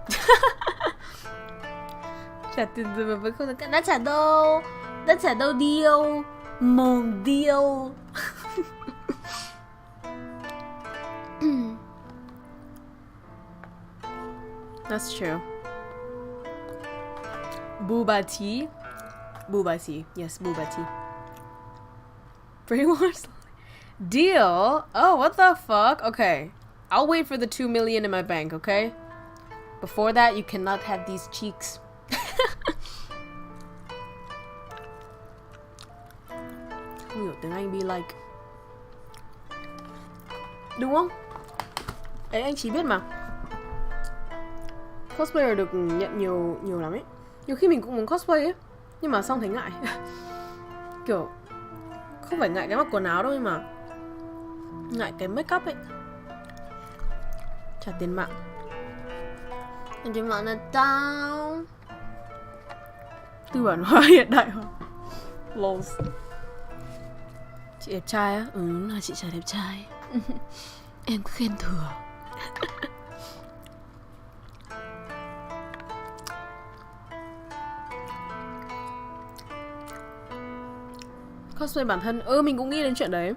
Trả tiền rồi mà không đã trả đâu. Đã trả đâu deal. Mon deal. That's true. Booba tea. Booba tea. Yes, booba tea. Brainwash. Deal? Oh, what the fuck? Okay. I'll wait for the 2 million in my bank, okay? Before that, you cannot have these cheeks. Hiểu tiếng Anh be like. Đúng không? Ấy anh chỉ biết mà. Cosplayer được nhận nhiều lắm ấy. Nhiều khi mình cũng muốn cosplay ấy, nhưng mà xong thấy ngại. Kiểu không phải ngại cái mặc quần áo đâu, nhưng mà ngại cái make up ấy. Trả tiền mạng. Tiền mạng là tao. Tư bản hóa hiện đại hóa. Lols. Chị đẹp trai á? Ừ, là chị trai đẹp trai. Em cứ khen thừa. Cosplay bản thân, mình cũng nghĩ đến chuyện đấy.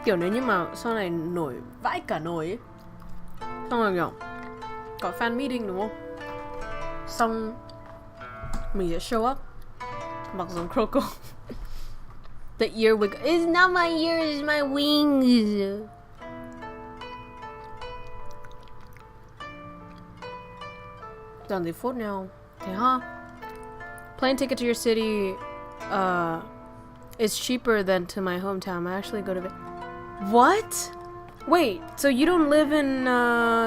Kiểu nếu như mà sau này nổi vãi cả nồi ấy, xong rồi kiểu có fan meeting đúng không? Xong mình sẽ show up mặc giống KROWKO. The earwig. It's not my ears, it's my wings. Done the phút nào. Thế ha. Plane ticket to your city is cheaper than to my hometown. I actually go to What? Wait, so you don't live in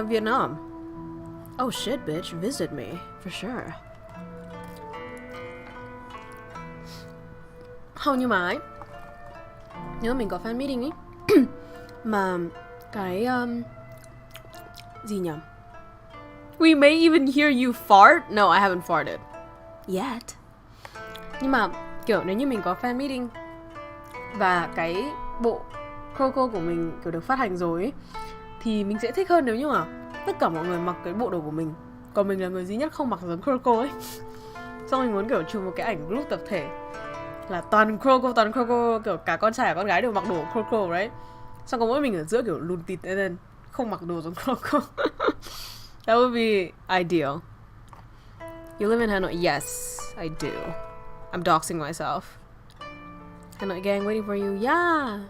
Vietnam? Oh shit, bitch. Visit me. For sure. Không, nhưng mà ấy, nếu mình có fan meeting ấy mà cái gì nhỉ? We may even hear you fart. No, I haven't farted yet. Nhưng mà kiểu nếu như mình có fan meeting và cái bộ KROWKO của mình kiểu được phát hành rồi ấy, thì mình sẽ thích hơn nếu như mà tất cả mọi người mặc cái bộ đồ của mình, còn mình là người duy nhất không mặc giống KROWKO ấy. Xong mình muốn kiểu chụp một cái ảnh group tập thể là toàn KROWKO, kiểu cả con trai cả con gái đều mặc đồ KROWKO đấy. Xong có mỗi mình ở giữa kiểu lùn tịt lên, không mặc đồ giống KROWKO. That would be ideal. You live in Hanoi? Yes, I do. I'm doxing myself. Hanoi gang waiting for you. Yeah.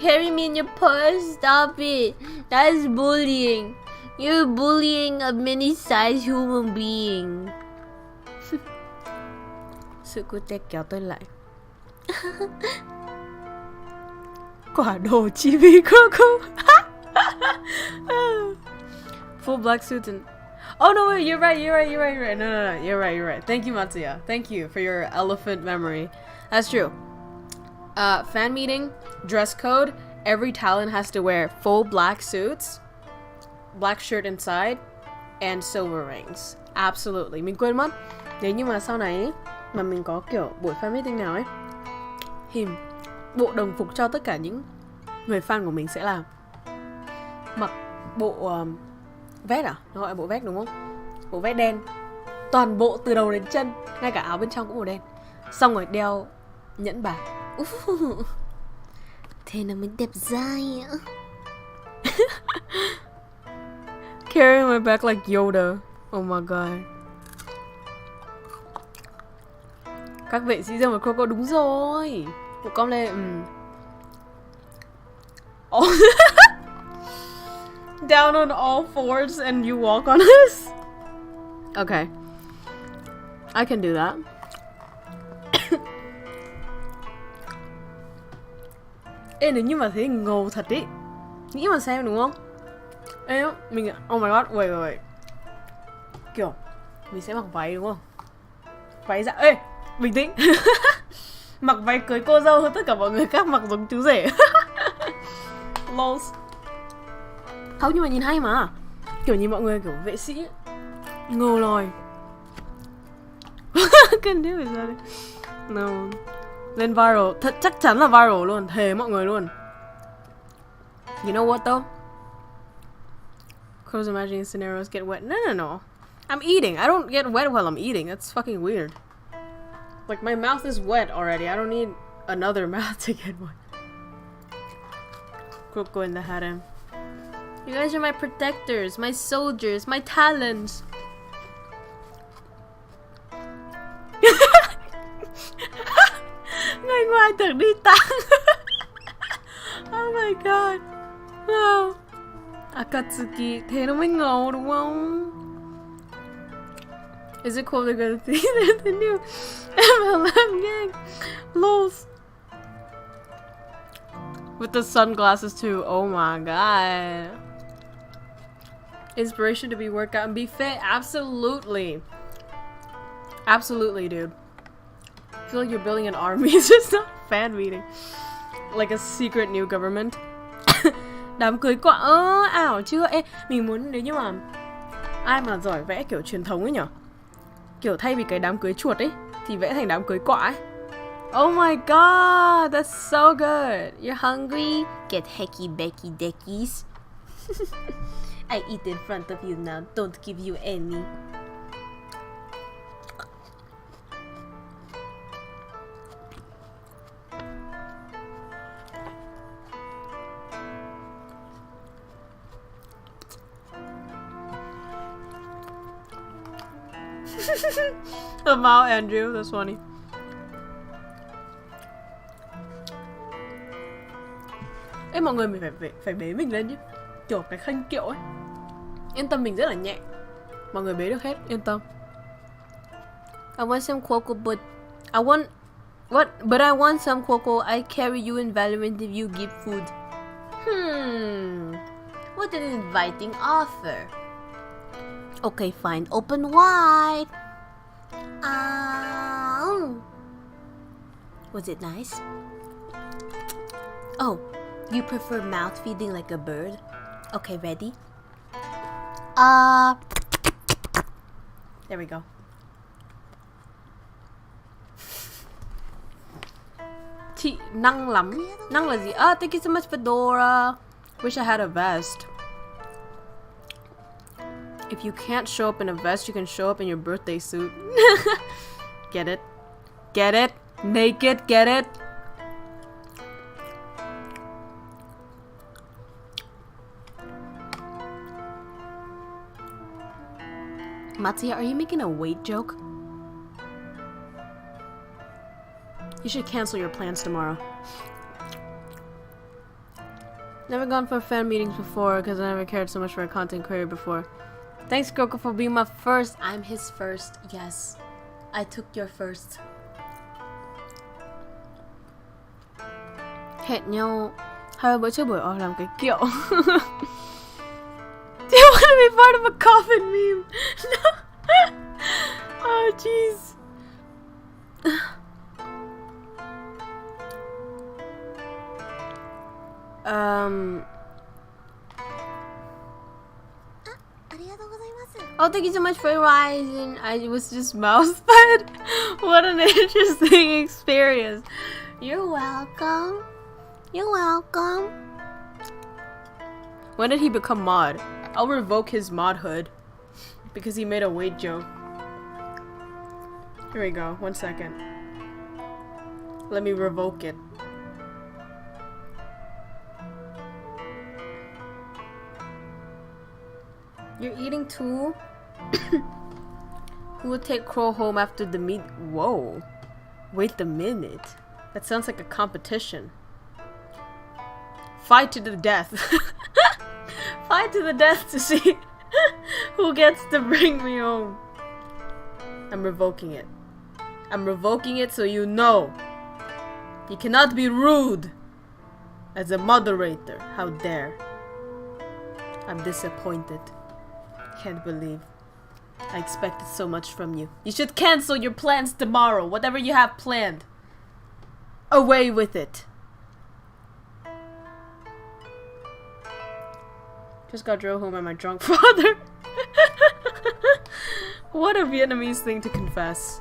Carry me in your purse? Stop it. That's bullying. You're bullying a mini-sized human being. Sự cute kéo tôi lại. Quả đồ chi vì KROWKO. Full black suit and... Oh no, wait, you're right. No, you're right. Thank you, Matsuya. Thank you for your elephant memory. That's true. Fan meeting, dress code, every talent has to wear full black suits, black shirt inside, and silver rings. Absolutely. Mình quên mất. Nếu như mà sau này ấy, mà mình có kiểu buổi fan meeting nào ấy, thì bộ đồng phục cho tất cả những người fan của mình sẽ là mặc bộ vest à? Nó gọi là bộ vest đúng không? Bộ vest đen. Toàn bộ từ đầu đến chân, ngay cả áo bên trong cũng màu đen. Xong rồi đeo nhẫn bạc. Thế nó mới đẹp dai ạ. Carrying my back like Yoda. Oh my god. Các vệ sĩ riêng của KROWKO, đúng rồi. Bộ con lên. Oh. Down on all fours and you walk on us. Okay, I can do that. Ê, nếu như mà thế ngầu thật ý. Nghĩ mà xem đúng không? Ê, mình... Oh my god, wait. Kiểu, mình sẽ mặc váy đúng không? Váy dạ... Ê, bình tĩnh. Mặc váy cưới cô dâu hơn tất cả mọi người khác mặc giống chú rể. Lols. Không, nhưng mà nhìn hay mà. Kiểu nhìn mọi người kiểu vệ sĩ. Ngầu lòi. Cần biết phải sao đây. No. Lên viral. Thật chắc chắn là viral luôn. Thề mọi người luôn. You know what though? Close imagining scenarios get wet. No. I'm eating. I don't get wet while I'm eating. That's fucking weird. Like my mouth is wet already. I don't need another mouth to get wet. KROWKO in the harem. You guys are my protectors, my soldiers, my talons. Người ngoài tưởng đi tăng. Oh my god. Wow. Akatsuki. Thế nó mới ngầu đúng không? Is it cool to go to the new MLM gang? Lols. With the sunglasses too. Oh my god. Inspiration to be workout and be fit? Absolutely. Absolutely, dude. I feel like you're building an army. It's just not a fan meeting. Like a secret new government. Đám cưới quả ảo chưa? Ê, mình muốn nếu như mà ai mà giỏi vẽ kiểu truyền thống ấy nhở? Kiểu thay vì cái đám cưới chuột ấy thì vẽ thành đám cưới quả ấy. Oh my god, that's so good. You're hungry? Get hecky becky deckies. I eat in front of you now. Don't give you any. About Andrew, that's funny. Ê mọi người, mình phải bế mình lên chứ. Kiểu cái khênh kiệu ấy. Yên tâm, mình rất là nhẹ. Mọi người bế được hết, yên tâm. I want some KROWKO, but I want... What? But I want some KROWKO. I carry you in Valorant if you give food. What an inviting offer. Okay, fine. Open wide. Was it nice? Oh, you prefer mouth feeding like a bird? Okay, ready? There we go. Chị năng lắm. Năng là gì? Thank you so much, Fedora. Wish I had a vest. If you can't show up in a vest, you can show up in your birthday suit. Get it? Get it? Naked, get it? Matsuya, are you making a weight joke? You should cancel your plans tomorrow. Never gone for fan meetings before because I never cared so much for a content creator before. Thanks, KROWKO, for being my first. I'm his first. Yes. I took your first. Hẹn nhau 2 bữa trước buổi off làm cái kiệu. Do you want to be part of a coffin meme? No. Oh, jeez. Oh, thank you so much for rising. I was just mouse fed. What an interesting experience. You're welcome. You're welcome. When did he become mod? I'll revoke his modhood because he made a weight joke. Here we go. 1 second. Let me revoke it. You're eating too? Who will take Crow home after the meet? Whoa. Wait a minute. That sounds like a competition. Fight to the death. Fight to the death to see who gets to bring me home. I'm revoking it. I'm revoking it so you know. You cannot be rude. as a moderator. How dare. I'm disappointed. Can't believe. I expected so much from you. You should cancel your plans tomorrow. Whatever you have planned. Away with it. Just got drove home by my drunk father. What a Vietnamese thing to confess.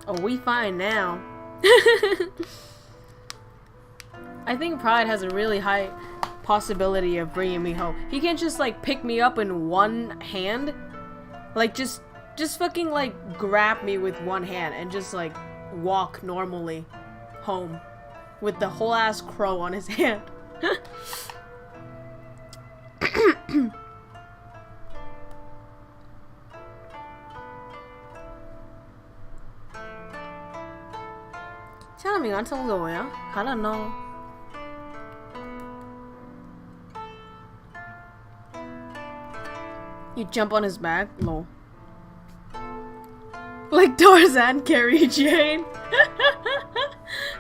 Oh, we fine now. I think Pride has a really high possibility of bringing me home. He can't just like pick me up in one hand. Like just fucking like grab me with one hand and just like walk normally home with the whole ass crow on his hand. Chắc là mình ăn xong rồi á, khá là no. You jump on his back? No. Like Tarzan carry Jane.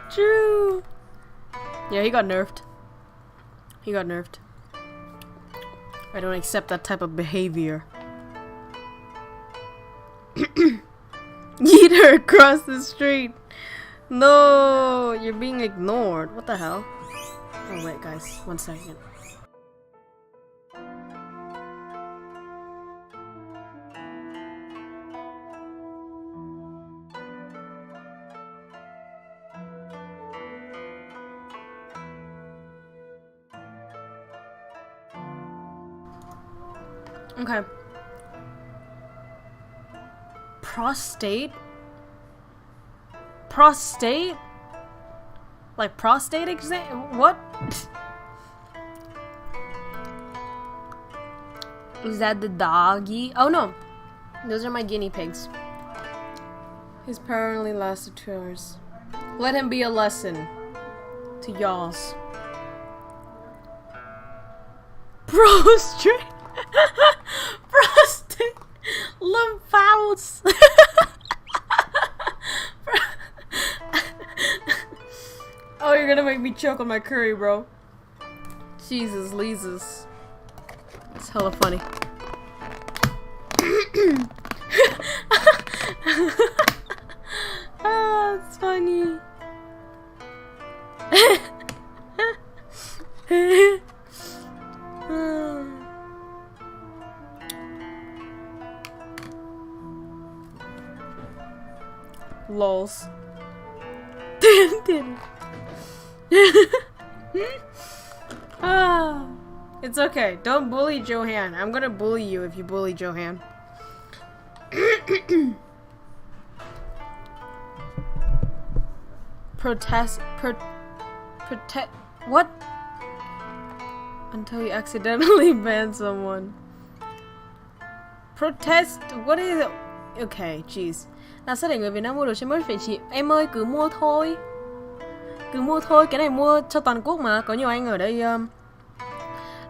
True. Yeah, he got nerfed. He got nerfed. I don't accept that type of behavior. Yeet her across the street. No, you're being ignored. What the hell? Oh wait, guys, 1 second. Okay. Prostate? Prostate? Like prostate exam? What? Is that the doggy? Oh no. Those are my guinea pigs. He's apparently lasted 2 hours. Let him be a lesson to y'alls. Prostrate? Prostate? Lymphouts? Oh, you're gonna make me choke on my curry, bro. Jesus, Leezus. It's hella funny. Ah, it's funny. Lols. Ah, it's okay. Don't bully Johan. I'm gonna bully you if you bully Johan. Protect. What? Until you accidentally ban someone. Protest. What is it? Okay, jeez. Là xác định người Việt Nam mua đồ trên merch vậy chị. Em ơi, cứ mua thôi. Cứ mua thôi, cái này mua cho toàn quốc mà. Có nhiều anh ở đây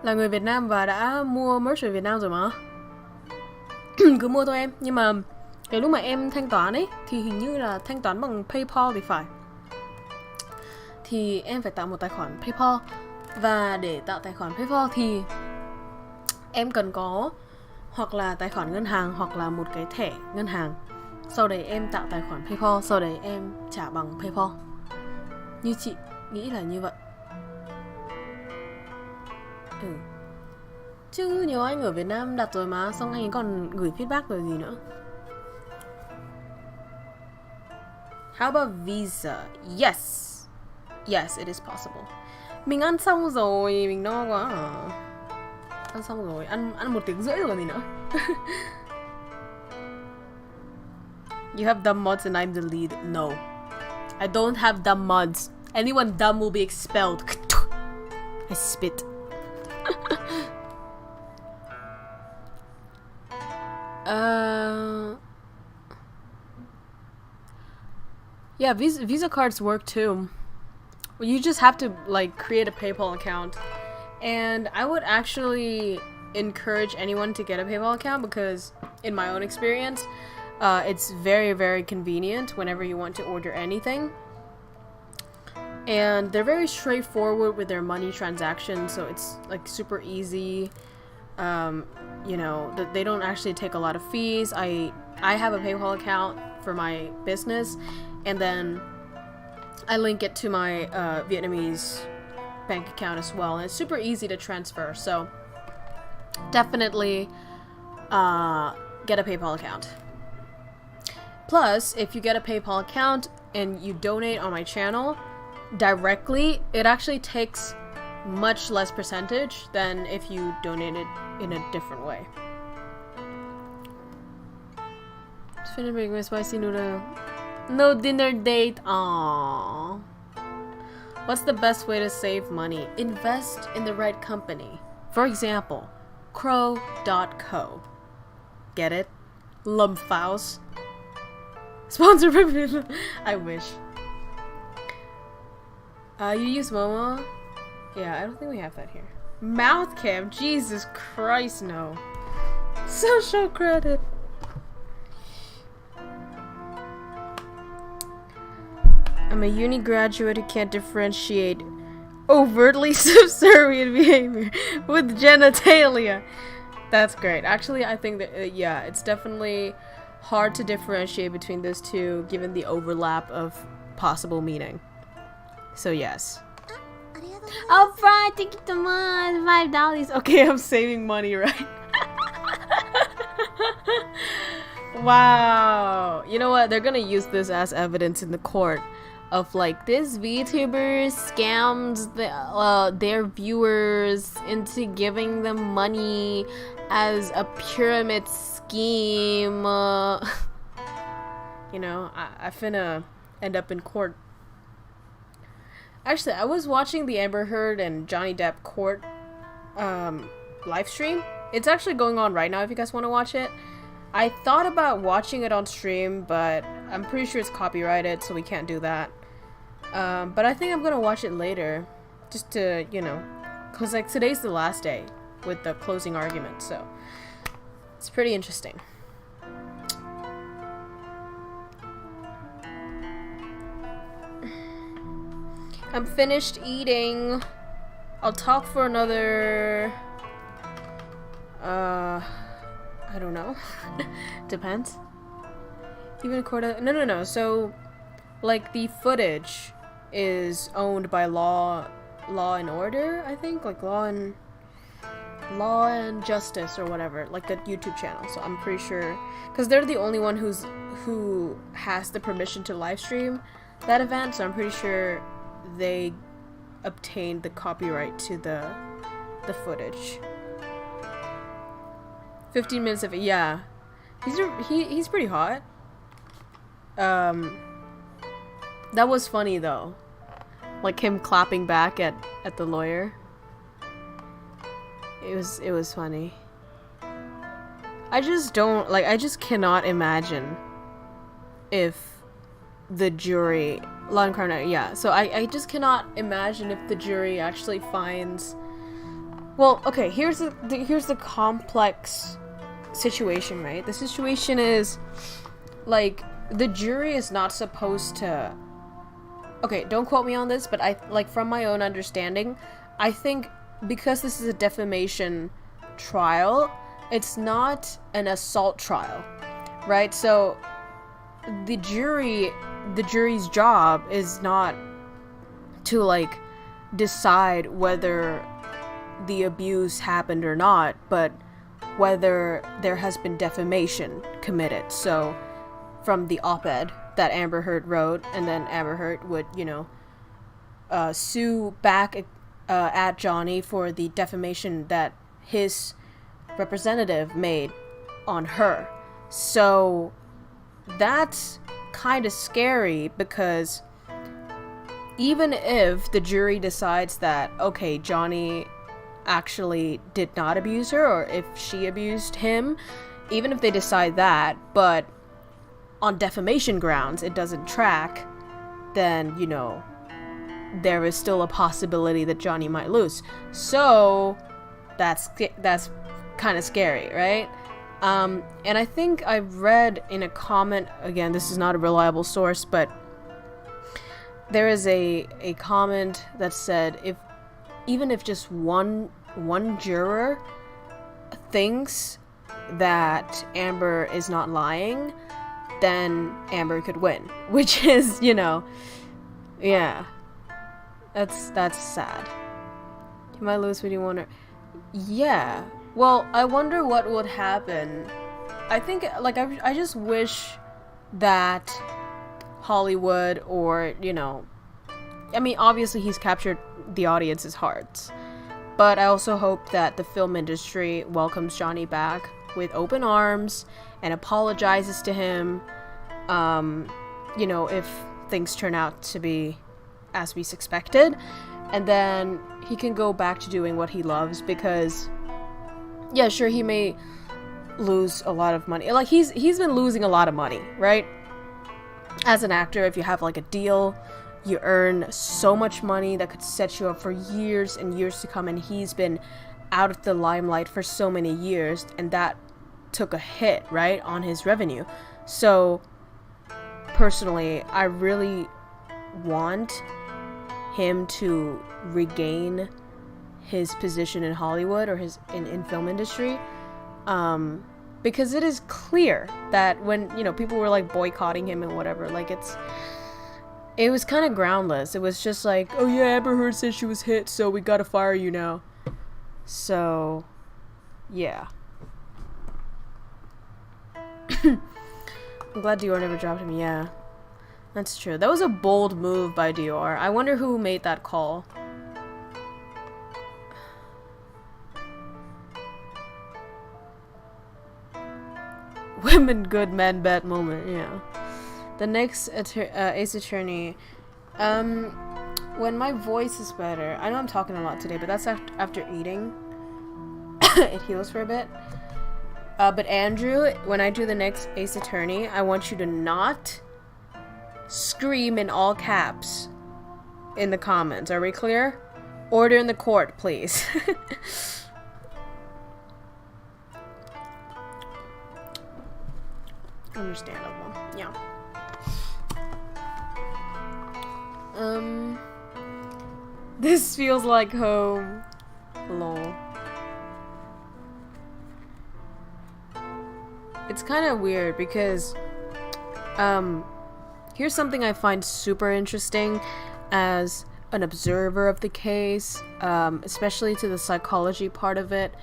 là người Việt Nam và đã mua merch ở Việt Nam rồi mà. Cứ mua thôi em. Nhưng mà cái lúc mà em thanh toán ấy thì hình như là thanh toán bằng PayPal thì phải. Thì em phải tạo một tài khoản PayPal. Và để tạo tài khoản PayPal thì em cần có hoặc là tài khoản ngân hàng hoặc là một cái thẻ ngân hàng. Sau đấy em tạo tài khoản PayPal, sau đấy em trả bằng PayPal. Như chị nghĩ là như vậy. Chứ nhiều anh ở Việt Nam đặt rồi mà, xong anh ấy còn gửi feedback rồi gì nữa. How about Visa? Yes. Yes, it is possible. Mình ăn xong rồi, mình no quá à. Ăn xong rồi, ăn 1 tiếng rưỡi rồi còn gì nữa. You have dumb mods and I'm the lead. No. I don't have dumb mods. Anyone dumb will be expelled. I spit. Yeah, Visa cards work too. Well, you just have to like create a PayPal account. And I would actually encourage anyone to get a PayPal account because in my own experience, It's very, very convenient whenever you want to order anything. And they're very straightforward with their money transactions, so it's like super easy. You know, they don't actually take a lot of fees. I have a PayPal account for my business, and then I link it to my Vietnamese bank account as well, and it's super easy to transfer, so definitely get a PayPal account. Plus, if you get a PayPal account and you donate on my channel directly, it actually takes much less percentage than if you donate it in a different way. Just finished making my spicy noodle. No dinner date. Aww. What's the best way to save money? Invest in the right company. For example, KROWKO. Get it? Lumfaus. Sponsor by I wish. You use Momo? Yeah, I don't think we have that here. Mouth cam? Jesus Christ, no. Social credit. I'm a uni graduate who can't differentiate overtly subservient behavior with genitalia. That's great. Actually, I think that, yeah, it's definitely hard to differentiate between those two given the overlap of possible meaning. So, yes. Oh, Brian, thank you so much. $5. Okay, I'm saving money, right? Wow. You know what? They're gonna use this as evidence in the court of like, this VTuber scams their viewers into giving them money as a pyramid scheme. You know, I finna end up in court. Actually, I was watching the Amber Heard and Johnny Depp court live stream. It's actually going on right now if you guys want to watch it. I thought about watching it on stream, but I'm pretty sure it's copyrighted, so we can't do that. But I think I'm gonna watch it later, just to, you know, cause like today's the last day with the closing argument, so it's pretty interesting. I'm finished eating. I'll talk for another I don't know. Depends. Even quarter. No. So, like, the footage is owned by Law and Order, I think, like Law and Justice or whatever, like the YouTube channel. So I'm pretty sure, because they're the only one who has the permission to live stream that event. So I'm pretty sure they obtained the copyright to the footage. 15 minutes of it, yeah. He's pretty hot. That was funny though. Like him clapping back at the lawyer. It was funny. I just cannot imagine if the jury, Law and Crime, yeah. So I just cannot imagine if the jury actually finds. Well, okay. Here's the complex situation, right? The situation is like the jury is not supposed to. Okay, don't quote me on this, but I like from my own understanding, I think because this is a defamation trial, it's not an assault trial, right? So the jury's job is not to like decide whether the abuse happened or not, but whether there has been defamation committed. So from the op-ed that Amber Heard wrote, and then Amber Heard would, you know, sue back at Johnny for the defamation that his representative made on her. So that's kind of scary, because even if the jury decides that, okay, Johnny actually did not abuse her, or if she abused him, even if they decide that, but on defamation grounds it doesn't track, then, you know, there is still a possibility that Johnny might lose. So that's kind of scary, right? And I think I've read in a comment, again, this is not a reliable source, but there is a comment that said even if just one juror thinks that Amber is not lying, then Amber could win, which is, yeah, that's sad. Can I lose? What do you want to? Yeah. Well, I wonder what would happen. I think, like, I just wish that Hollywood or, I mean, obviously he's captured the audience's hearts, but I also hope that the film industry welcomes Johnny back with open arms and apologizes to him, if things turn out to be as we expected, and then he can go back to doing what he loves, because yeah, sure, he may lose a lot of money. Like, he's been losing a lot of money, right? As an actor, if you have, like, a deal, you earn so much money that could set you up for years and years to come, and he's been out of the limelight for so many years, and that took a hit, right, on his revenue. So, personally, I really want him to regain his position in Hollywood or his in film industry, because it is clear that when people were like boycotting him and whatever, like it was kind of groundless. It was just like, oh yeah, Amber Heard said she was hit, so we gotta fire you now. So yeah. I'm glad Dior never dropped him. Yeah, that's true. That was a bold move by Dior. I wonder who made that call. Women good, men bad moment, yeah. The next Ace Attorney. When my voice is better. I know I'm talking a lot today, but that's after eating. It heals for a bit. But Andrew, when I do the next Ace Attorney, I want you to not scream in all caps in the comments. Are we clear? Order in the court, please. Understandable. Yeah. This feels like home. Lol. It's kind of weird because here's something I find super interesting as an observer of the case, especially to the psychology part of it,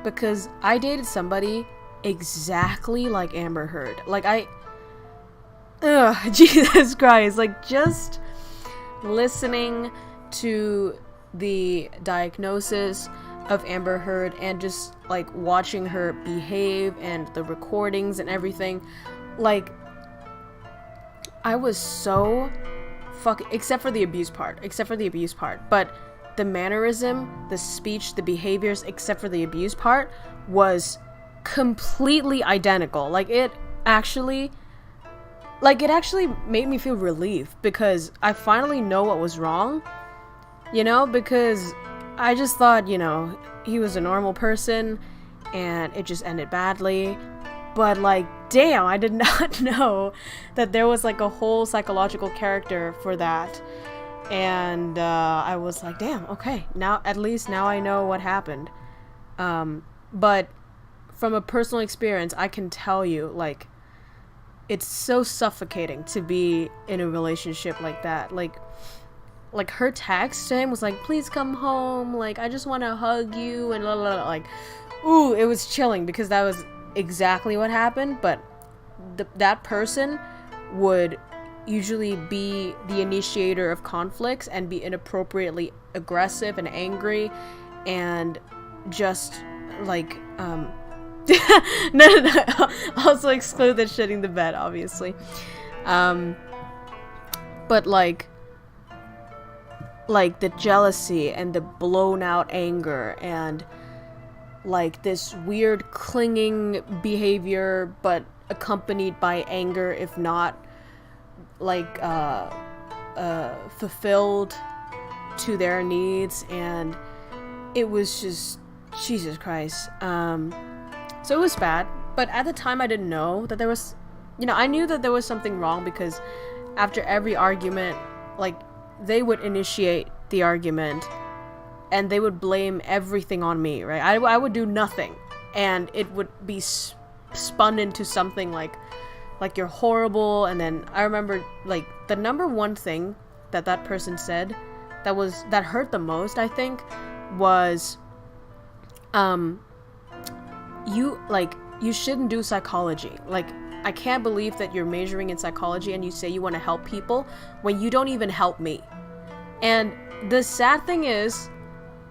because I dated somebody exactly like Amber Heard. Like, Jesus Christ, like, just listening to the diagnosis of Amber Heard and just like watching her behave and the recordings and everything, like, I was so except for the abuse part, but the mannerism, the speech, the behaviors, except for the abuse part, was completely identical. Like, it actually made me feel relief because I finally know what was wrong, because I just thought, he was a normal person and it just ended badly. But, like, damn, I did not know that there was, like, a whole psychological character for that. And I was like, damn, okay, at least now I know what happened. But from a personal experience, I can tell you, like, it's so suffocating to be in a relationship like that. Like her text to him was like, please come home, like, I just want to hug you, and blah, blah, blah. Like, ooh, it was chilling because that was exactly what happened. But that person would usually be the initiator of conflicts and be inappropriately aggressive and angry and just like no. Also exclude the shitting the bed, obviously. But like the jealousy and the blown out anger and like this weird clinging behavior, but accompanied by anger, if not like fulfilled to their needs. And it was just Jesus Christ. So it was bad. But at the time, I didn't know that there was, I knew that there was something wrong because after every argument, like, they would initiate the argument and they would blame everything on me, right? I would do nothing and it would be spun into something like you're horrible. And then I remember, like, the number one thing that person said that hurt the most, I think, was, you shouldn't do psychology. Like, I can't believe that you're majoring in psychology and you say you want to help people when you don't even help me. And the sad thing is,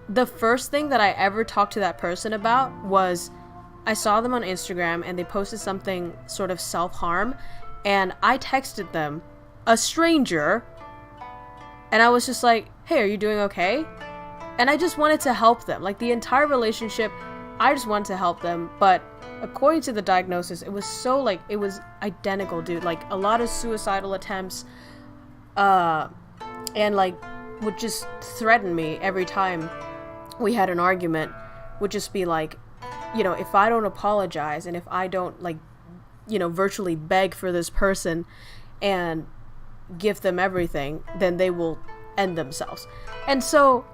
the first thing that I ever talked to that person about was, I saw them on Instagram and they posted something sort of self-harm, and I texted them, a stranger, and I was just like, hey, are you doing okay? And I just wanted to help them. Like, the entire relationship, I just wanted to help them, but according to the diagnosis, it was so, like, it was identical, dude. Like, a lot of suicidal attempts, and, like, would just threaten me every time we had an argument. Would just be like, if I don't apologize and if I don't, like, virtually beg for this person and give them everything, then they will end themselves. And so,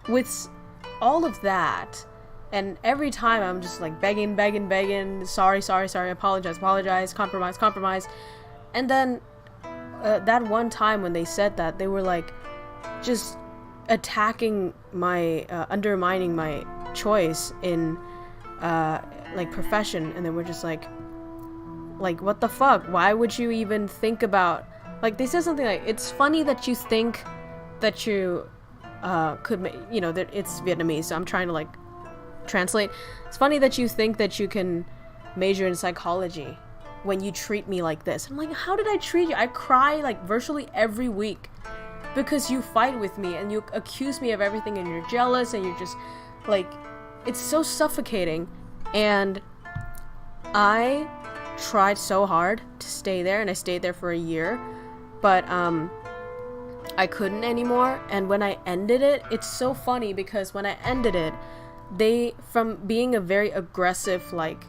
with all of that, and every time I'm just like begging, sorry, apologize, compromise. And then that one time when they said that, they were like just attacking my, undermining my choice in like profession. And they were just like, what the fuck? Why would you even think about, like, they said something like, it's funny that you think that you could, that it's Vietnamese, so I'm trying to, like, translate. It's funny that you think that you can major in psychology when you treat me like this. I'm like, how did I treat you? I cry, like, virtually every week because you fight with me and you accuse me of everything and you're jealous and you're just, like, it's so suffocating. And I tried so hard to stay there, and I stayed there for a year, but I couldn't anymore. And when I ended it, it's so funny because when I ended it, they, from being a very aggressive, like,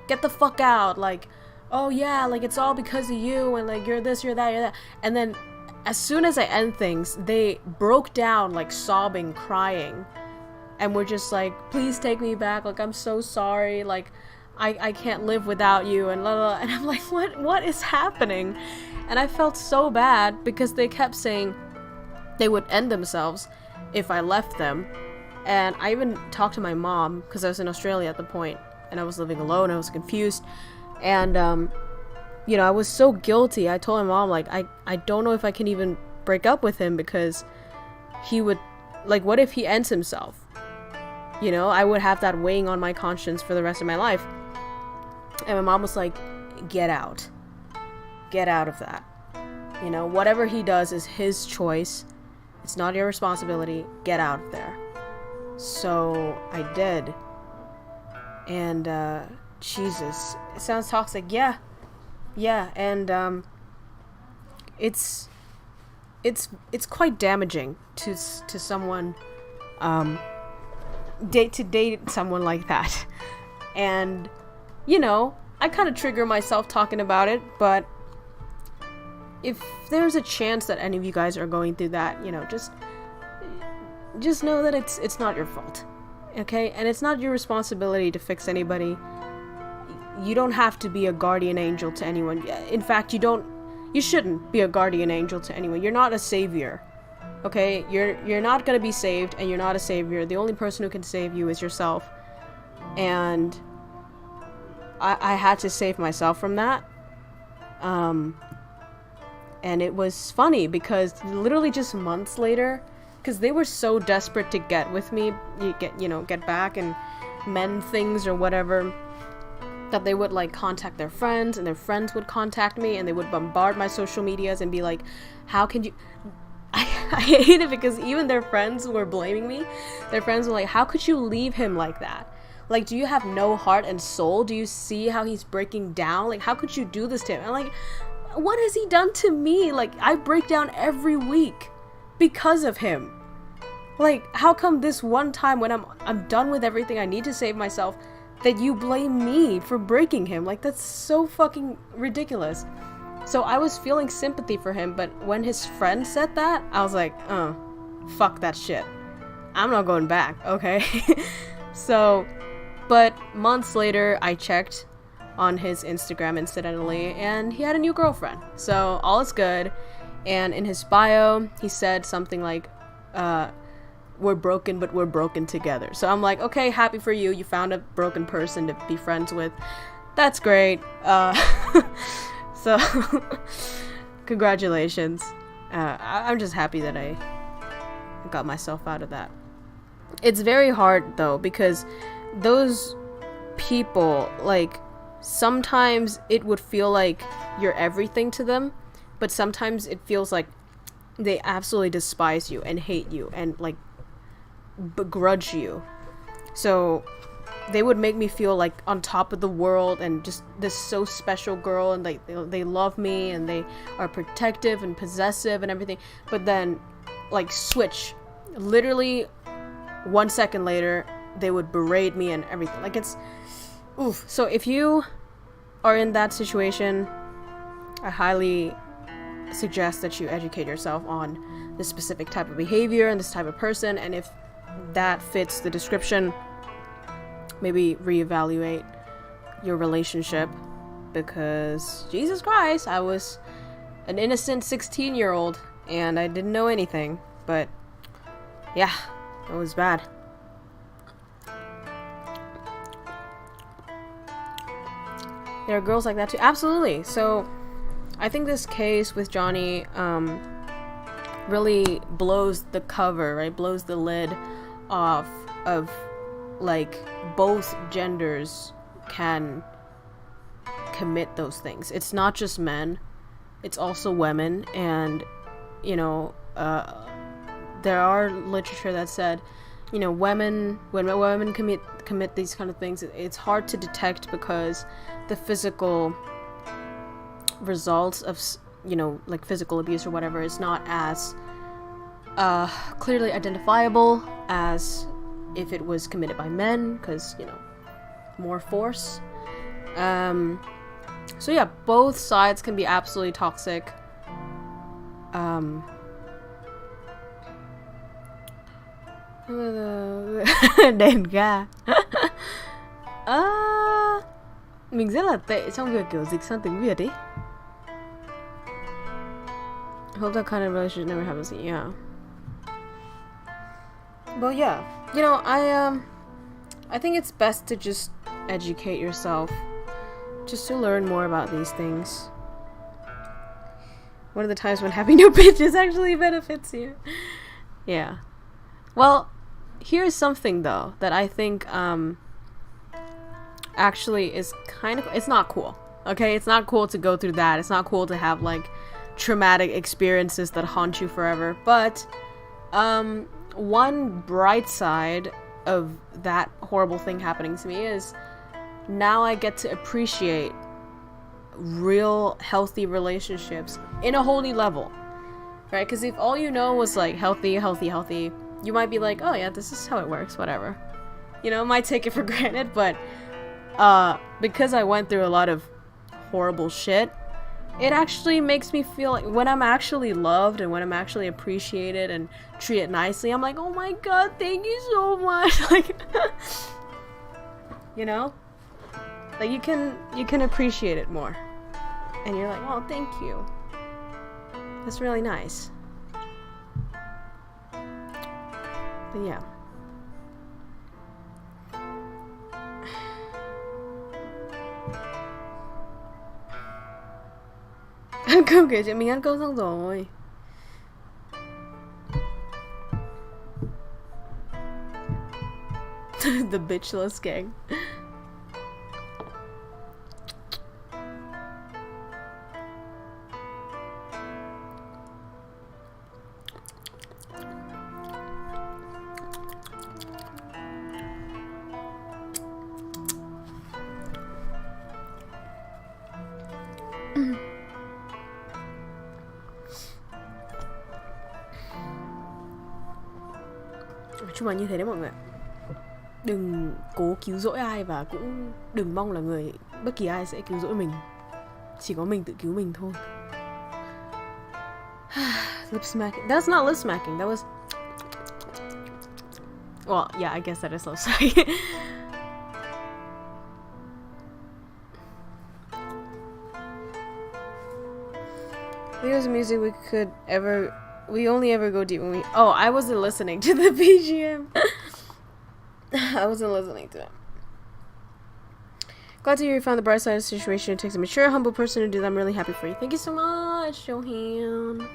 get the fuck out, like, oh yeah, like, it's all because of you, and, like, you're this, you're that, and then as soon as I end things, they broke down, like, sobbing, crying, and were just like, please take me back, like, I'm so sorry, like, I can't live without you, and blah, blah, blah. And I'm like, what is happening? And I felt so bad because they kept saying they would end themselves if I left them. And I even talked to my mom, because I was in Australia at the point, and I was living alone, I was confused, and, I was so guilty. I told my mom, like, I don't know if I can even break up with him, because he would, like, what if he ends himself? I would have that weighing on my conscience for the rest of my life. And my mom was like, get out of that. Whatever he does is his choice. It's not your responsibility. Get out of there. So I did. And Jesus, it sounds toxic. Yeah, and it's quite damaging to someone, date someone like that. And I kind of trigger myself talking about it, but if there's a chance that any of you guys are going through that, just know that it's not your fault, okay? And it's not your responsibility to fix anybody. You don't have to be a guardian angel to anyone. In fact, you shouldn't be a guardian angel to anyone. You're not a savior, okay? You're not gonna be saved, and you're not a savior. The only person who can save you is yourself. And I had to save myself from that. And it was funny because literally just months later, because they were so desperate to get with me, get back and mend things or whatever, that they would, like, contact their friends, and their friends would contact me, and they would bombard my social medias and be like, how can you... I hate it because even their friends were blaming me. Their friends were like, how could you leave him like that? Like, do you have no heart and soul? Do you see how he's breaking down? Like, how could you do this to him? And, like, what has he done to me? Like, I break down every week because of him. Like, how come this one time when I'm done with everything, I need to save myself, that you blame me for breaking him. Like, that's so fucking ridiculous. So I was feeling sympathy for him, but when his friend said that, I was like, fuck that shit. I'm not going back, okay? So, but months later, I checked on his Instagram incidentally, and he had a new girlfriend. So all is good. And in his bio, he said something like, we're broken, but we're broken together. So I'm like, okay, happy for you. You found a broken person to be friends with. That's great. So, congratulations. I'm just happy that I got myself out of that. It's very hard, though, because those people, like, sometimes it would feel like you're everything to them, but sometimes it feels like they absolutely despise you and hate you and, like, begrudge you. So they would make me feel like on top of the world and just this so special girl, and like they love me and they are protective and possessive and everything, but then like switch literally 1 second later they would berate me and everything. Like, it's oof. So if you are in that situation, I highly suggest that you educate yourself on this specific type of behavior and this type of person, and if that fits the description, maybe reevaluate your relationship, because Jesus Christ, I was an innocent 16-year-old and I didn't know anything, but yeah, it was bad. There are girls like that too, absolutely. So I think this case with Johnny really blows the cover, right? Blows the lid off of, like, both genders can commit those things. It's not just men, it's also women. And, you know, there are literature that said, you know, when women commit these kind of things, it's hard to detect because the physical results of, you know, like physical abuse or whatever is not as clearly identifiable as if it was committed by men, because, you know, more force. So yeah, both sides can be absolutely toxic. Đèn ga. Mình rất là tệ trong việc kiểu dịch sang tiếng Việt ấy. Hope that kind of relationship never happens. Yeah. But yeah, you know, I think it's best to just educate yourself, just to learn more about these things. One of the times when having no bitches actually benefits you. Yeah. Well, here's something though that I think actually is kind of, it's not cool. Okay, it's not cool to go through that. It's not cool to have like traumatic experiences that haunt you forever. But one bright side of that horrible thing happening to me is now I get to appreciate real healthy relationships in a whole new level, right? Because if all you know was like healthy, you might be like, oh yeah, this is how it works, whatever, you know, might take it for granted. But because I went through a lot of horrible shit, it actually makes me feel like when I'm actually loved and when I'm actually appreciated and treated nicely, I'm like, oh my god, thank you so much. Like, you know, like you can appreciate it more, and you're like, oh, thank you, that's really nice. But yeah. Ăn cơm kìa chị, mình ăn cơm xong rồi. The bitchless gang. Chung là như thế đấy mọi người. đừng cố cứu rỗi ai và cũng đừng mong là bất kỳ ai sẽ cứu rỗi mình. Chỉ có mình tự cứu mình thôi. Lip smacking. That's not lip smacking. That was... Well, yeah, I guess that is lip smacking. Videos of music we only ever go deep when we... Oh, I wasn't listening to the BGM. I wasn't listening to it. Glad to hear you found the bright side of the situation. It takes a mature, humble person to do that. I'm really happy for you. Thank you so much, Johan.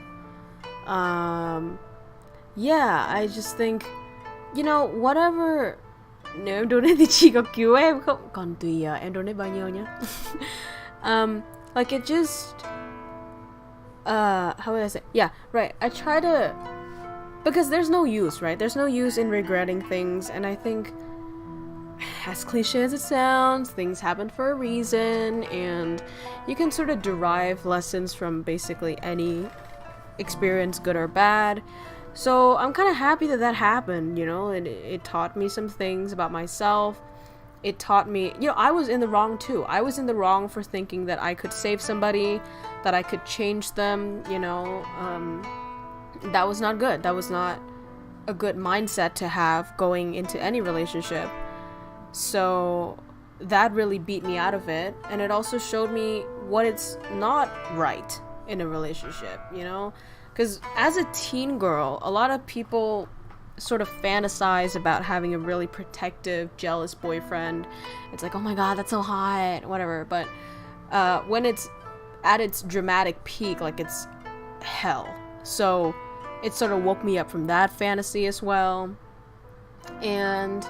Yeah, I just think, you know, whatever... Nếu em donate thì chị có cứu em không? Còn tùy em donate bao nhiêu nhá. Like it just... how would I say? Yeah, right. I try to... Because there's no use, right? There's no use in regretting things, and I think, as cliche as it sounds, things happen for a reason, and you can sort of derive lessons from basically any experience, good or bad. So I'm kind of happy that happened, you know, and it taught me some things about myself. It taught me, you know, I was in the wrong too. I was in the wrong for thinking that I could save somebody, that I could change them, you know. That was not good. That was not a good mindset to have going into any relationship. So that really beat me out of it. And it also showed me what it's not right in a relationship, you know. Because as a teen girl, a lot of people sort of fantasize about having a really protective, jealous boyfriend. It's like, oh my god, that's so hot, whatever. But when it's at its dramatic peak, like it's hell. So it sort of woke me up from that fantasy as well. And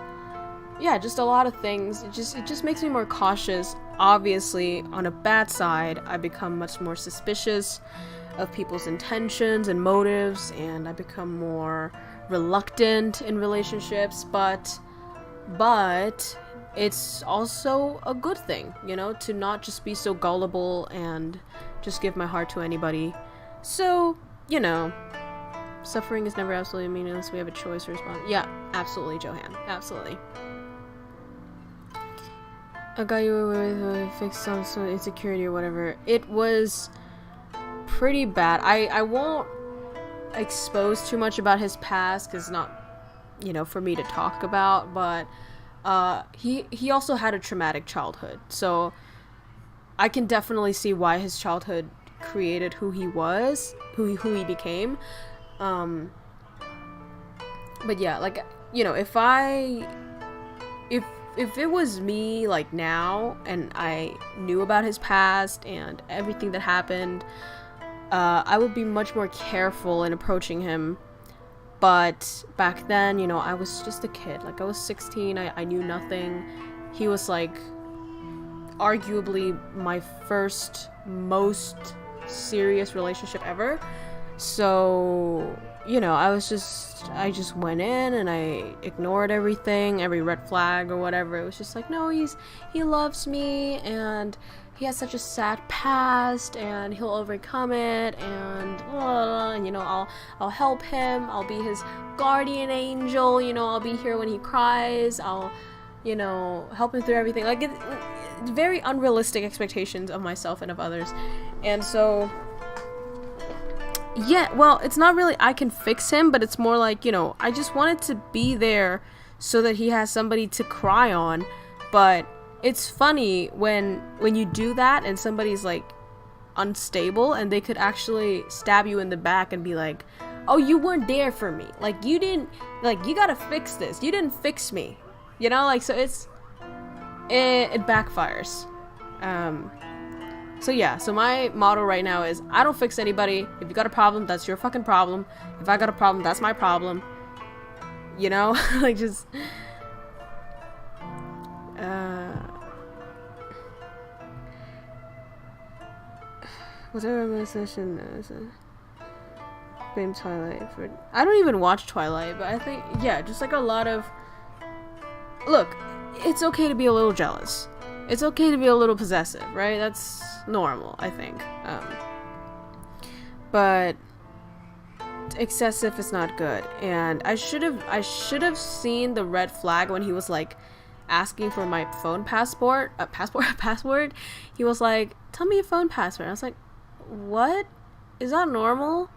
yeah, just a lot of things. It just makes me more cautious. Obviously, on a bad side, I become much more suspicious of people's intentions and motives, and I become more reluctant in relationships, but it's also a good thing, you know, to not just be so gullible and just give my heart to anybody. So, you know, suffering is never absolutely meaningless. We have a choice to respond. Yeah, absolutely, Johan. Absolutely. A guy you were with fixed some sort of insecurity or whatever. It was pretty bad. I won't expose too much about his past because it's not, you know, for me to talk about, but he also had a traumatic childhood, so I can definitely see why his childhood created who he was, who he became. But yeah, like, you know, if it was me, like, now, and I knew about his past and everything that happened, I would be much more careful in approaching him. But back then, you know, I was just a kid. Like, I was 16, I knew nothing. He was, like, arguably my first, most serious relationship ever. So, you know, I just went in and I ignored everything, every red flag or whatever. It was just like, no, he loves me, and he has such a sad past, and he'll overcome it, and you know, I'll help him, I'll be his guardian angel, you know, I'll be here when he cries, I'll, you know, help him through everything. Like, it's very unrealistic expectations of myself and of others. And so, yeah, well, it's not really I can fix him, but it's more like, you know, I just wanted to be there so that he has somebody to cry on. But it's funny when you do that and somebody's, like, unstable, and they could actually stab you in the back and be like, oh, you weren't there for me. Like, you didn't, like, you gotta fix this. You didn't fix me. You know, like, so it backfires. So yeah, so my motto right now is, I don't fix anybody. If you got a problem, that's your fucking problem. If I got a problem, that's my problem. You know? Like, just... whatever session is blame Twilight for... I don't even watch Twilight, but I think, yeah, just like a lot of... Look, it's okay to be a little jealous. It's okay to be a little possessive, right? That's normal, I think. But excessive is not good. And I should have seen the red flag when he was like asking for my phone password. He was like, tell me your phone password. I was like, what? Is that normal?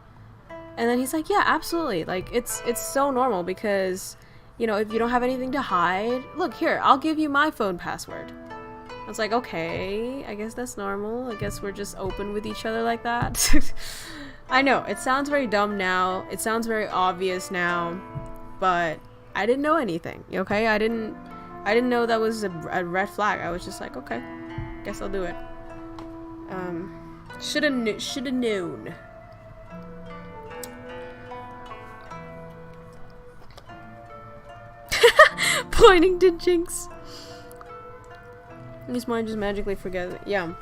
And then he's like, yeah, absolutely. Like, it's so normal because, you know, if you don't have anything to hide, look, here, I'll give you my phone password. I was like, okay, I guess that's normal. I guess we're just open with each other like that. I know, it sounds very dumb now. It sounds very obvious now. But I didn't know anything, okay? I didn't know that was a red flag. I was just like, okay, guess I'll do it. Shoulda known. Pointing to Jinx. His mind just magically forgets it. Yeah.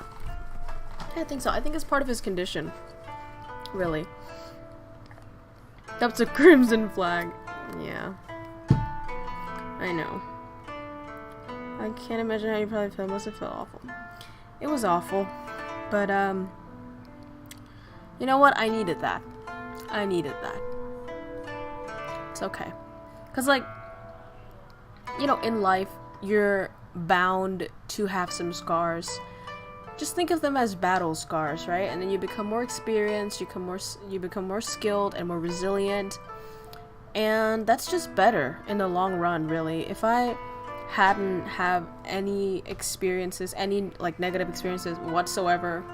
I think so. I think it's part of his condition. Really. That's a crimson flag. Yeah. I know. I can't imagine how you probably feel. It must have felt awful. It was awful. But, you know what? I needed that. I needed that. It's okay. Because, like, you know, in life, you're bound to have some scars. Just think of them as battle scars, right? And then you become more experienced, you become more skilled and more resilient. And that's just better in the long run, really. If I hadn't have any experiences, any like negative experiences whatsoever,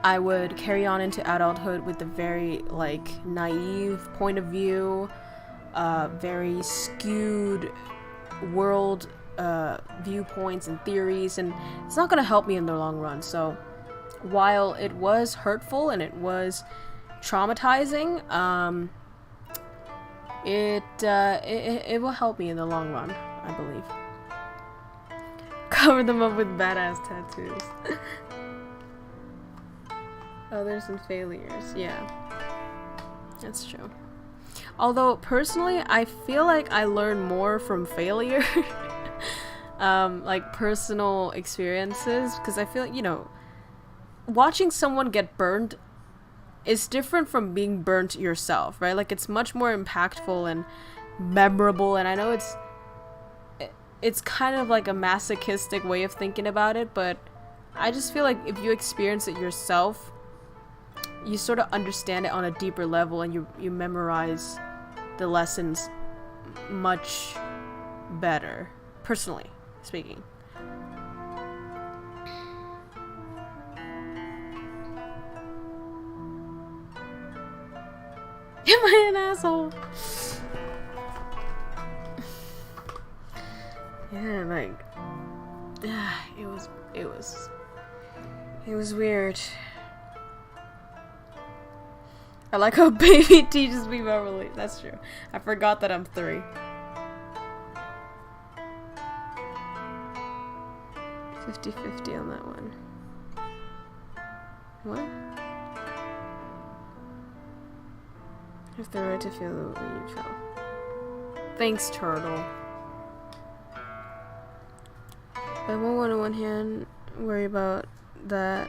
I would carry on into adulthood with a very like naive point of view, very skewed world viewpoints and theories, and it's not going to help me in the long run. So while it was hurtful and it was traumatizing, it will help me in the long run, I believe. Cover them up with badass tattoos. Others and failures, yeah, that's true. Although personally, I feel like I learn more from failure. Like personal experiences, because I feel like, you know, watching someone get burned is different from being burnt yourself, right? Like, it's much more impactful and memorable, and I know it's kind of like a masochistic way of thinking about it, but I just feel like if you experience it yourself, you sort of understand it on a deeper level, and you memorize the lessons much better, personally speaking. Am I an asshole? Yeah, like, it was weird. I like how baby teaches me Beverly. That's true. I forgot that I'm 3. 50-50 on that one. What? You have the right to feel the way you feel. Thanks, Turtle. I won't want to one hand worry about that.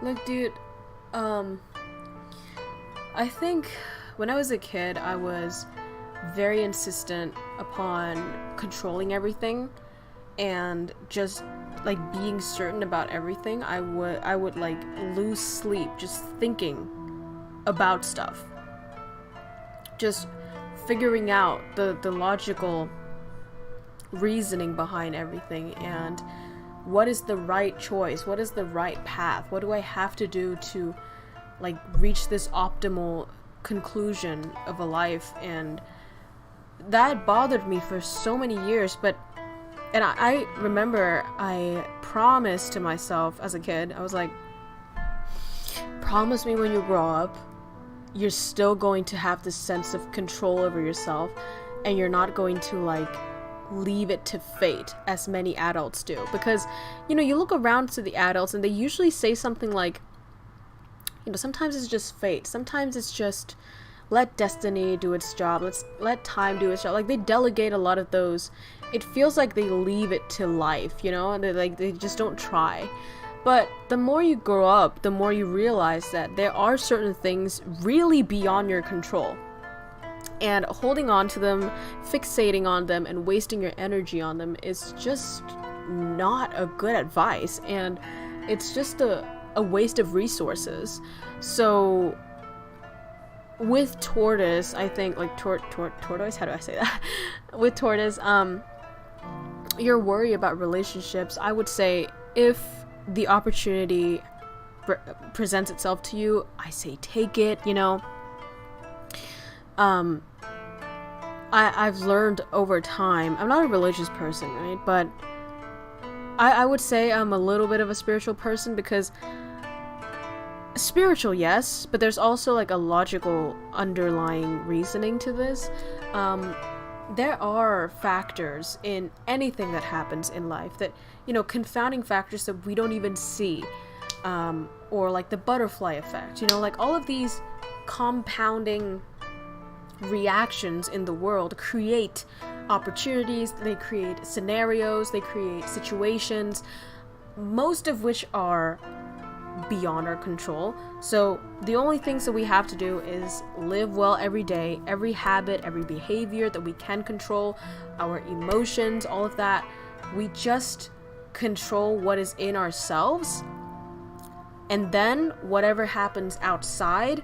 Look, dude, I think when I was a kid, I was very insistent upon controlling everything and just like being certain about everything. I would like lose sleep just thinking about stuff, just figuring out the logical reasoning behind everything, and what is the right choice, what is the right path, what do I have to do to like reach this optimal conclusion of a life. And that bothered me for so many years. And I remember I promised to myself as a kid, I was like, promise me when you grow up, you're still going to have this sense of control over yourself, and you're not going to like leave it to fate as many adults do. Because, you know, you look around to the adults and they usually say something like, you know, sometimes it's just fate, sometimes it's just let destiny do its job, let time do its job. Like, they delegate a lot of those. It feels like they leave it to life, you know, they just don't try. But the more you grow up, the more you realize that there are certain things really beyond your control. And holding on to them, fixating on them, and wasting your energy on them is just not a good advice. And it's just a waste of resources. So with Tortoise, I think, like Tortoise, how do I say that? With Tortoise, your worry about relationships, I would say if the opportunity presents itself to you, I say take it, you know. I've learned over time, I'm not a religious person, right? But I would say I'm a little bit of a spiritual person, because spiritual, yes, but there's also like a logical underlying reasoning to this. There are factors in anything that happens in life that, you know, confounding factors that we don't even see, or like the butterfly effect, you know, like all of these compounding reactions in the world create opportunities, they create scenarios, they create situations, most of which are beyond our control. So the only things that we have to do is live well every day, every habit, every behavior that we can control, our emotions, all of that. We just control what is in ourselves, and then whatever happens outside,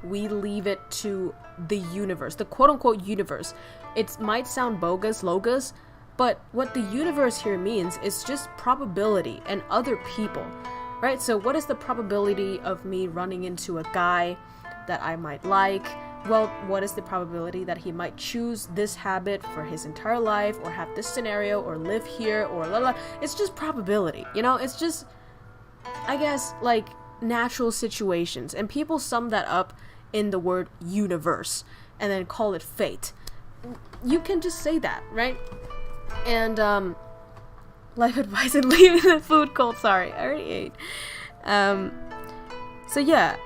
we leave it to the universe, the quote-unquote universe. It might sound bogus, logos, but what the universe here means is just probability and other people, right? So what is the probability of me running into a guy that I might like? Well, what is the probability that he might choose this habit for his entire life, or have this scenario, or live here, or la la? It's just probability, you know? It's just, I guess, like, natural situations. And people sum that up in the word universe, and then call it fate. You can just say that, right? And, life advice and leaving the food cold. Sorry, I already ate. So yeah,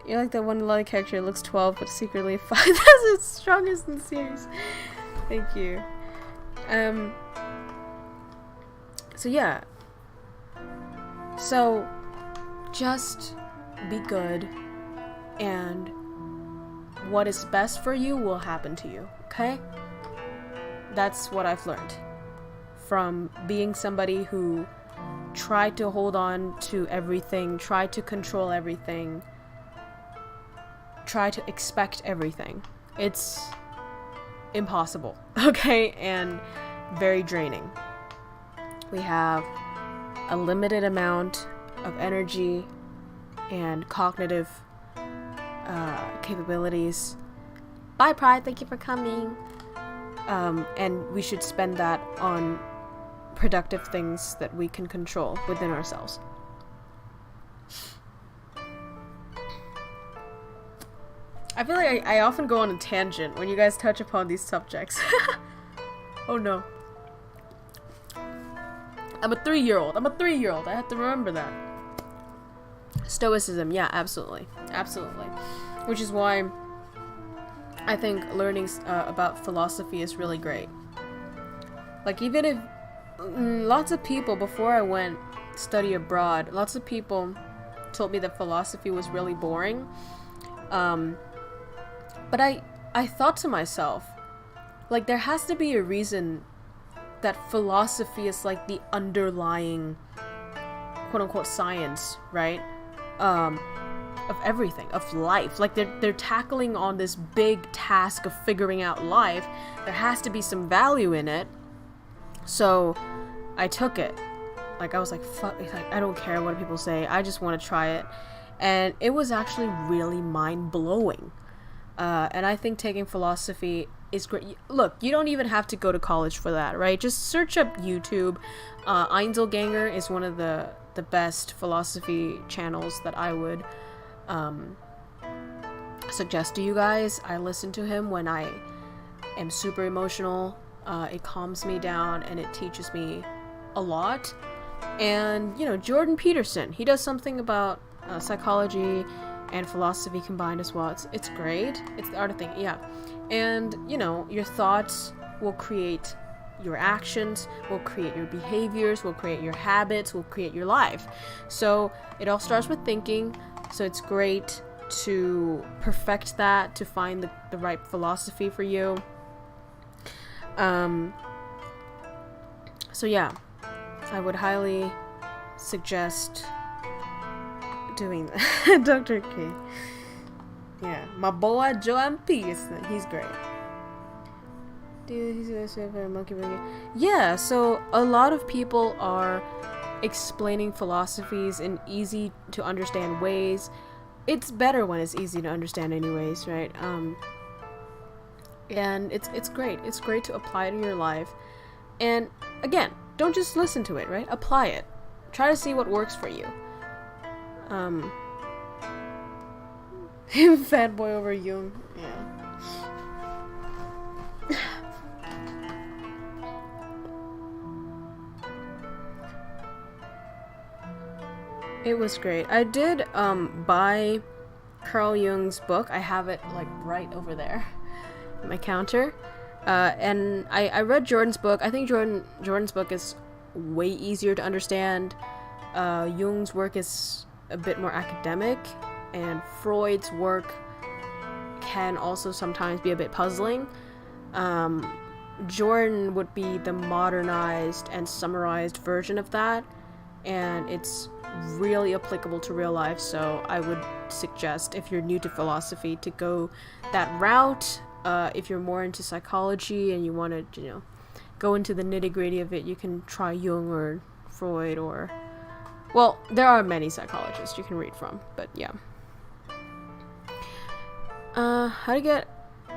you're like that one Lolly character that looks 12 but secretly 5. That's the strongest in the series. Thank you. So yeah. So just be good, and what is best for you will happen to you, okay? That's what I've learned from being somebody who tried to hold on to everything, tried to control everything, tried to expect everything. It's impossible, okay? And very draining. We have a limited amount of energy and cognitive capabilities. Bye, Pride. Thank you for coming. And we should spend that on productive things that we can control within ourselves. I feel like I often go on a tangent when you guys touch upon these subjects. Oh no. I'm a 3-year-old. I have to remember that. Stoicism, yeah, absolutely. Absolutely. Which is why I think learning about philosophy is really great. Like, even if lots of people, before I went study abroad, lots of people told me that philosophy was really boring. But I thought to myself, like, there has to be a reason that philosophy is like the underlying quote-unquote science, right? Of everything, of life. Like, they're tackling on this big task of figuring out life. There has to be some value in it. So I took it. Like, I was like, fuck, like, I don't care what people say, I just want to try it. And it was actually really mind-blowing. And I think taking philosophy is great. Look, you don't even have to go to college for that, right? Just search up YouTube. Einzelganger is one of the best philosophy channels that I would suggest to you guys. I listen to him when I am super emotional. It calms me down and it teaches me a lot. And, you know, Jordan Peterson, he does something about psychology and philosophy combined as well. It's great. It's the art of thinking, yeah. And, you know, your thoughts will create your actions, will create your behaviors, will create your habits, will create your life. So it all starts with thinking. So it's great to perfect that, to find the right philosophy for you. So yeah, I would highly suggest doing that. Dr. K. Yeah, my boy Joanne Peterson, he's great. Dude, he's a monkey burger. Yeah, so a lot of people are explaining philosophies in easy to understand ways. It's better when it's easy to understand anyways, right? And it's great. It's great to apply it in your life. And again, don't just listen to it, right? Apply it. Try to see what works for you. Fat boy over Jung. Yeah. It was great. I did buy Carl Jung's book. I have it like right over there on my counter. And I read Jordan's book. I think Jordan's book is way easier to understand. Jung's work is a bit more academic, and Freud's work can also sometimes be a bit puzzling. Jordan would be the modernized and summarized version of that, and it's really applicable to real life. So I would suggest, if you're new to philosophy, to go that route. If you're more into psychology and you want to, go into the nitty-gritty of it, you can try Jung or Freud, or, well, there are many psychologists you can read from, but yeah. How to get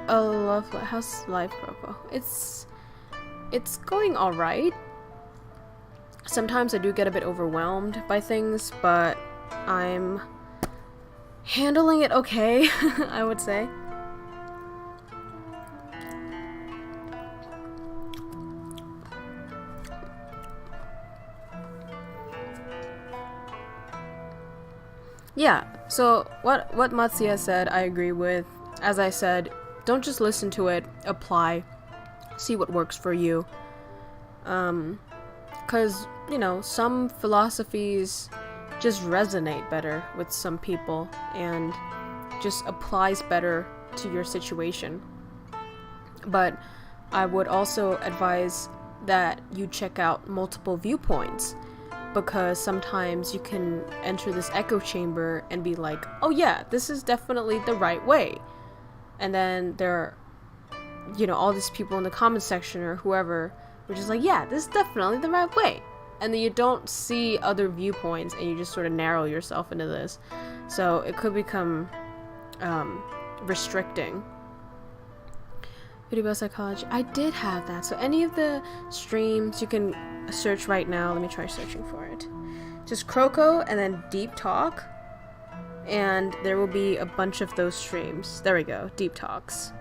a love life? How's life, KROWKO? It's going alright. Sometimes I do get a bit overwhelmed by things, but I'm handling it okay, I would say. Yeah, so what Matsuya said, I agree with. As I said, don't just listen to it, apply, see what works for you. Because, some philosophies just resonate better with some people and just applies better to your situation. But I would also advise that you check out multiple viewpoints, because sometimes you can enter this echo chamber and be like, oh yeah, this is definitely the right way. And then there are, all these people in the comment section or whoever, which is like, yeah, this is definitely the right way. And then you don't see other viewpoints and you just sort of narrow yourself into this. So it could become restricting. Video about psychology. I did have that. So any of the streams you can search right now. Let me try searching for it. Just KROWKO and then Deep Talk. And there will be a bunch of those streams. There we go. Deep Talks.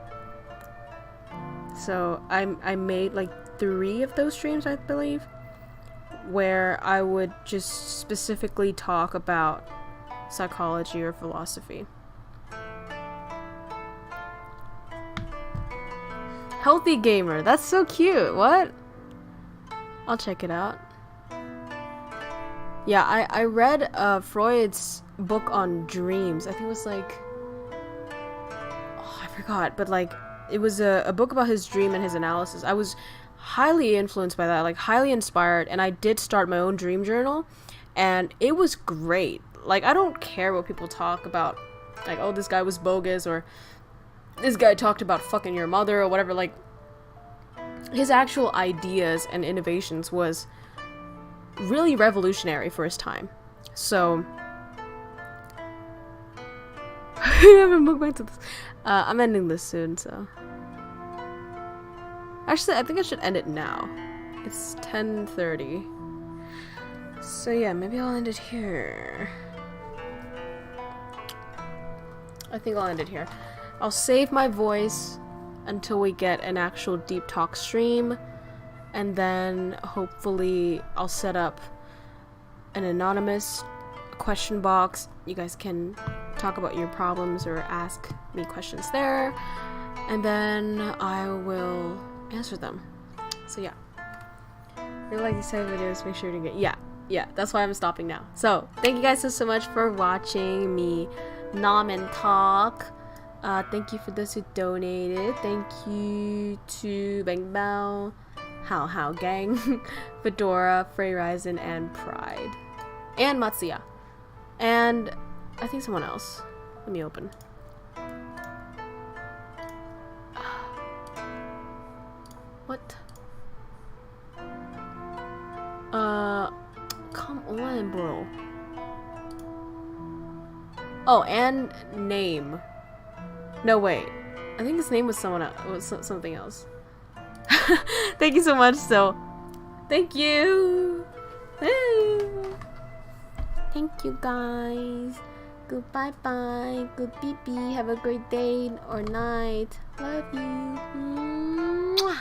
So I made like 3 of those streams, I believe, where I would just specifically talk about psychology or philosophy. Healthy gamer. That's so cute. What? I'll check it out. Yeah, I read Freud's book on dreams. I think it was like... Oh, I forgot. But like, it was a book about his dream and his analysis. I was highly influenced by that, like highly inspired. And I did start my own dream journal. And it was great. Like, I don't care what people talk about. Like, oh, this guy was bogus, or this guy talked about fucking your mother or whatever. Like, his actual ideas and innovations was really revolutionary for his time. So I haven't Mukbang to this. I'm ending this soon, so actually I think I should end it now. It's 10:30. So yeah, maybe I'll end it here. I think I'll end it here. I'll save my voice until we get an actual Deep Talk stream, and then hopefully I'll set up an anonymous question box. You guys can talk about your problems or ask me questions there, and then I will answer them. So yeah. If you like these type of videos, make sure to get yeah, that's why I'm stopping now. So thank you guys so much for watching me nom and talk. Thank you for those who donated. Thank you to Bang Bao, How Gang, Fedora, Frey Ryzen, and Pride. And Matsuya. And I think someone else. Let me open. What? Come on, bro. Oh, and name. No, wait. I think his name was someone else. It was something else. Thank you so much. So, thank you. Thank you, guys. Goodbye, bye. Good pee pee. Have a great day or night. Love you. Mwah.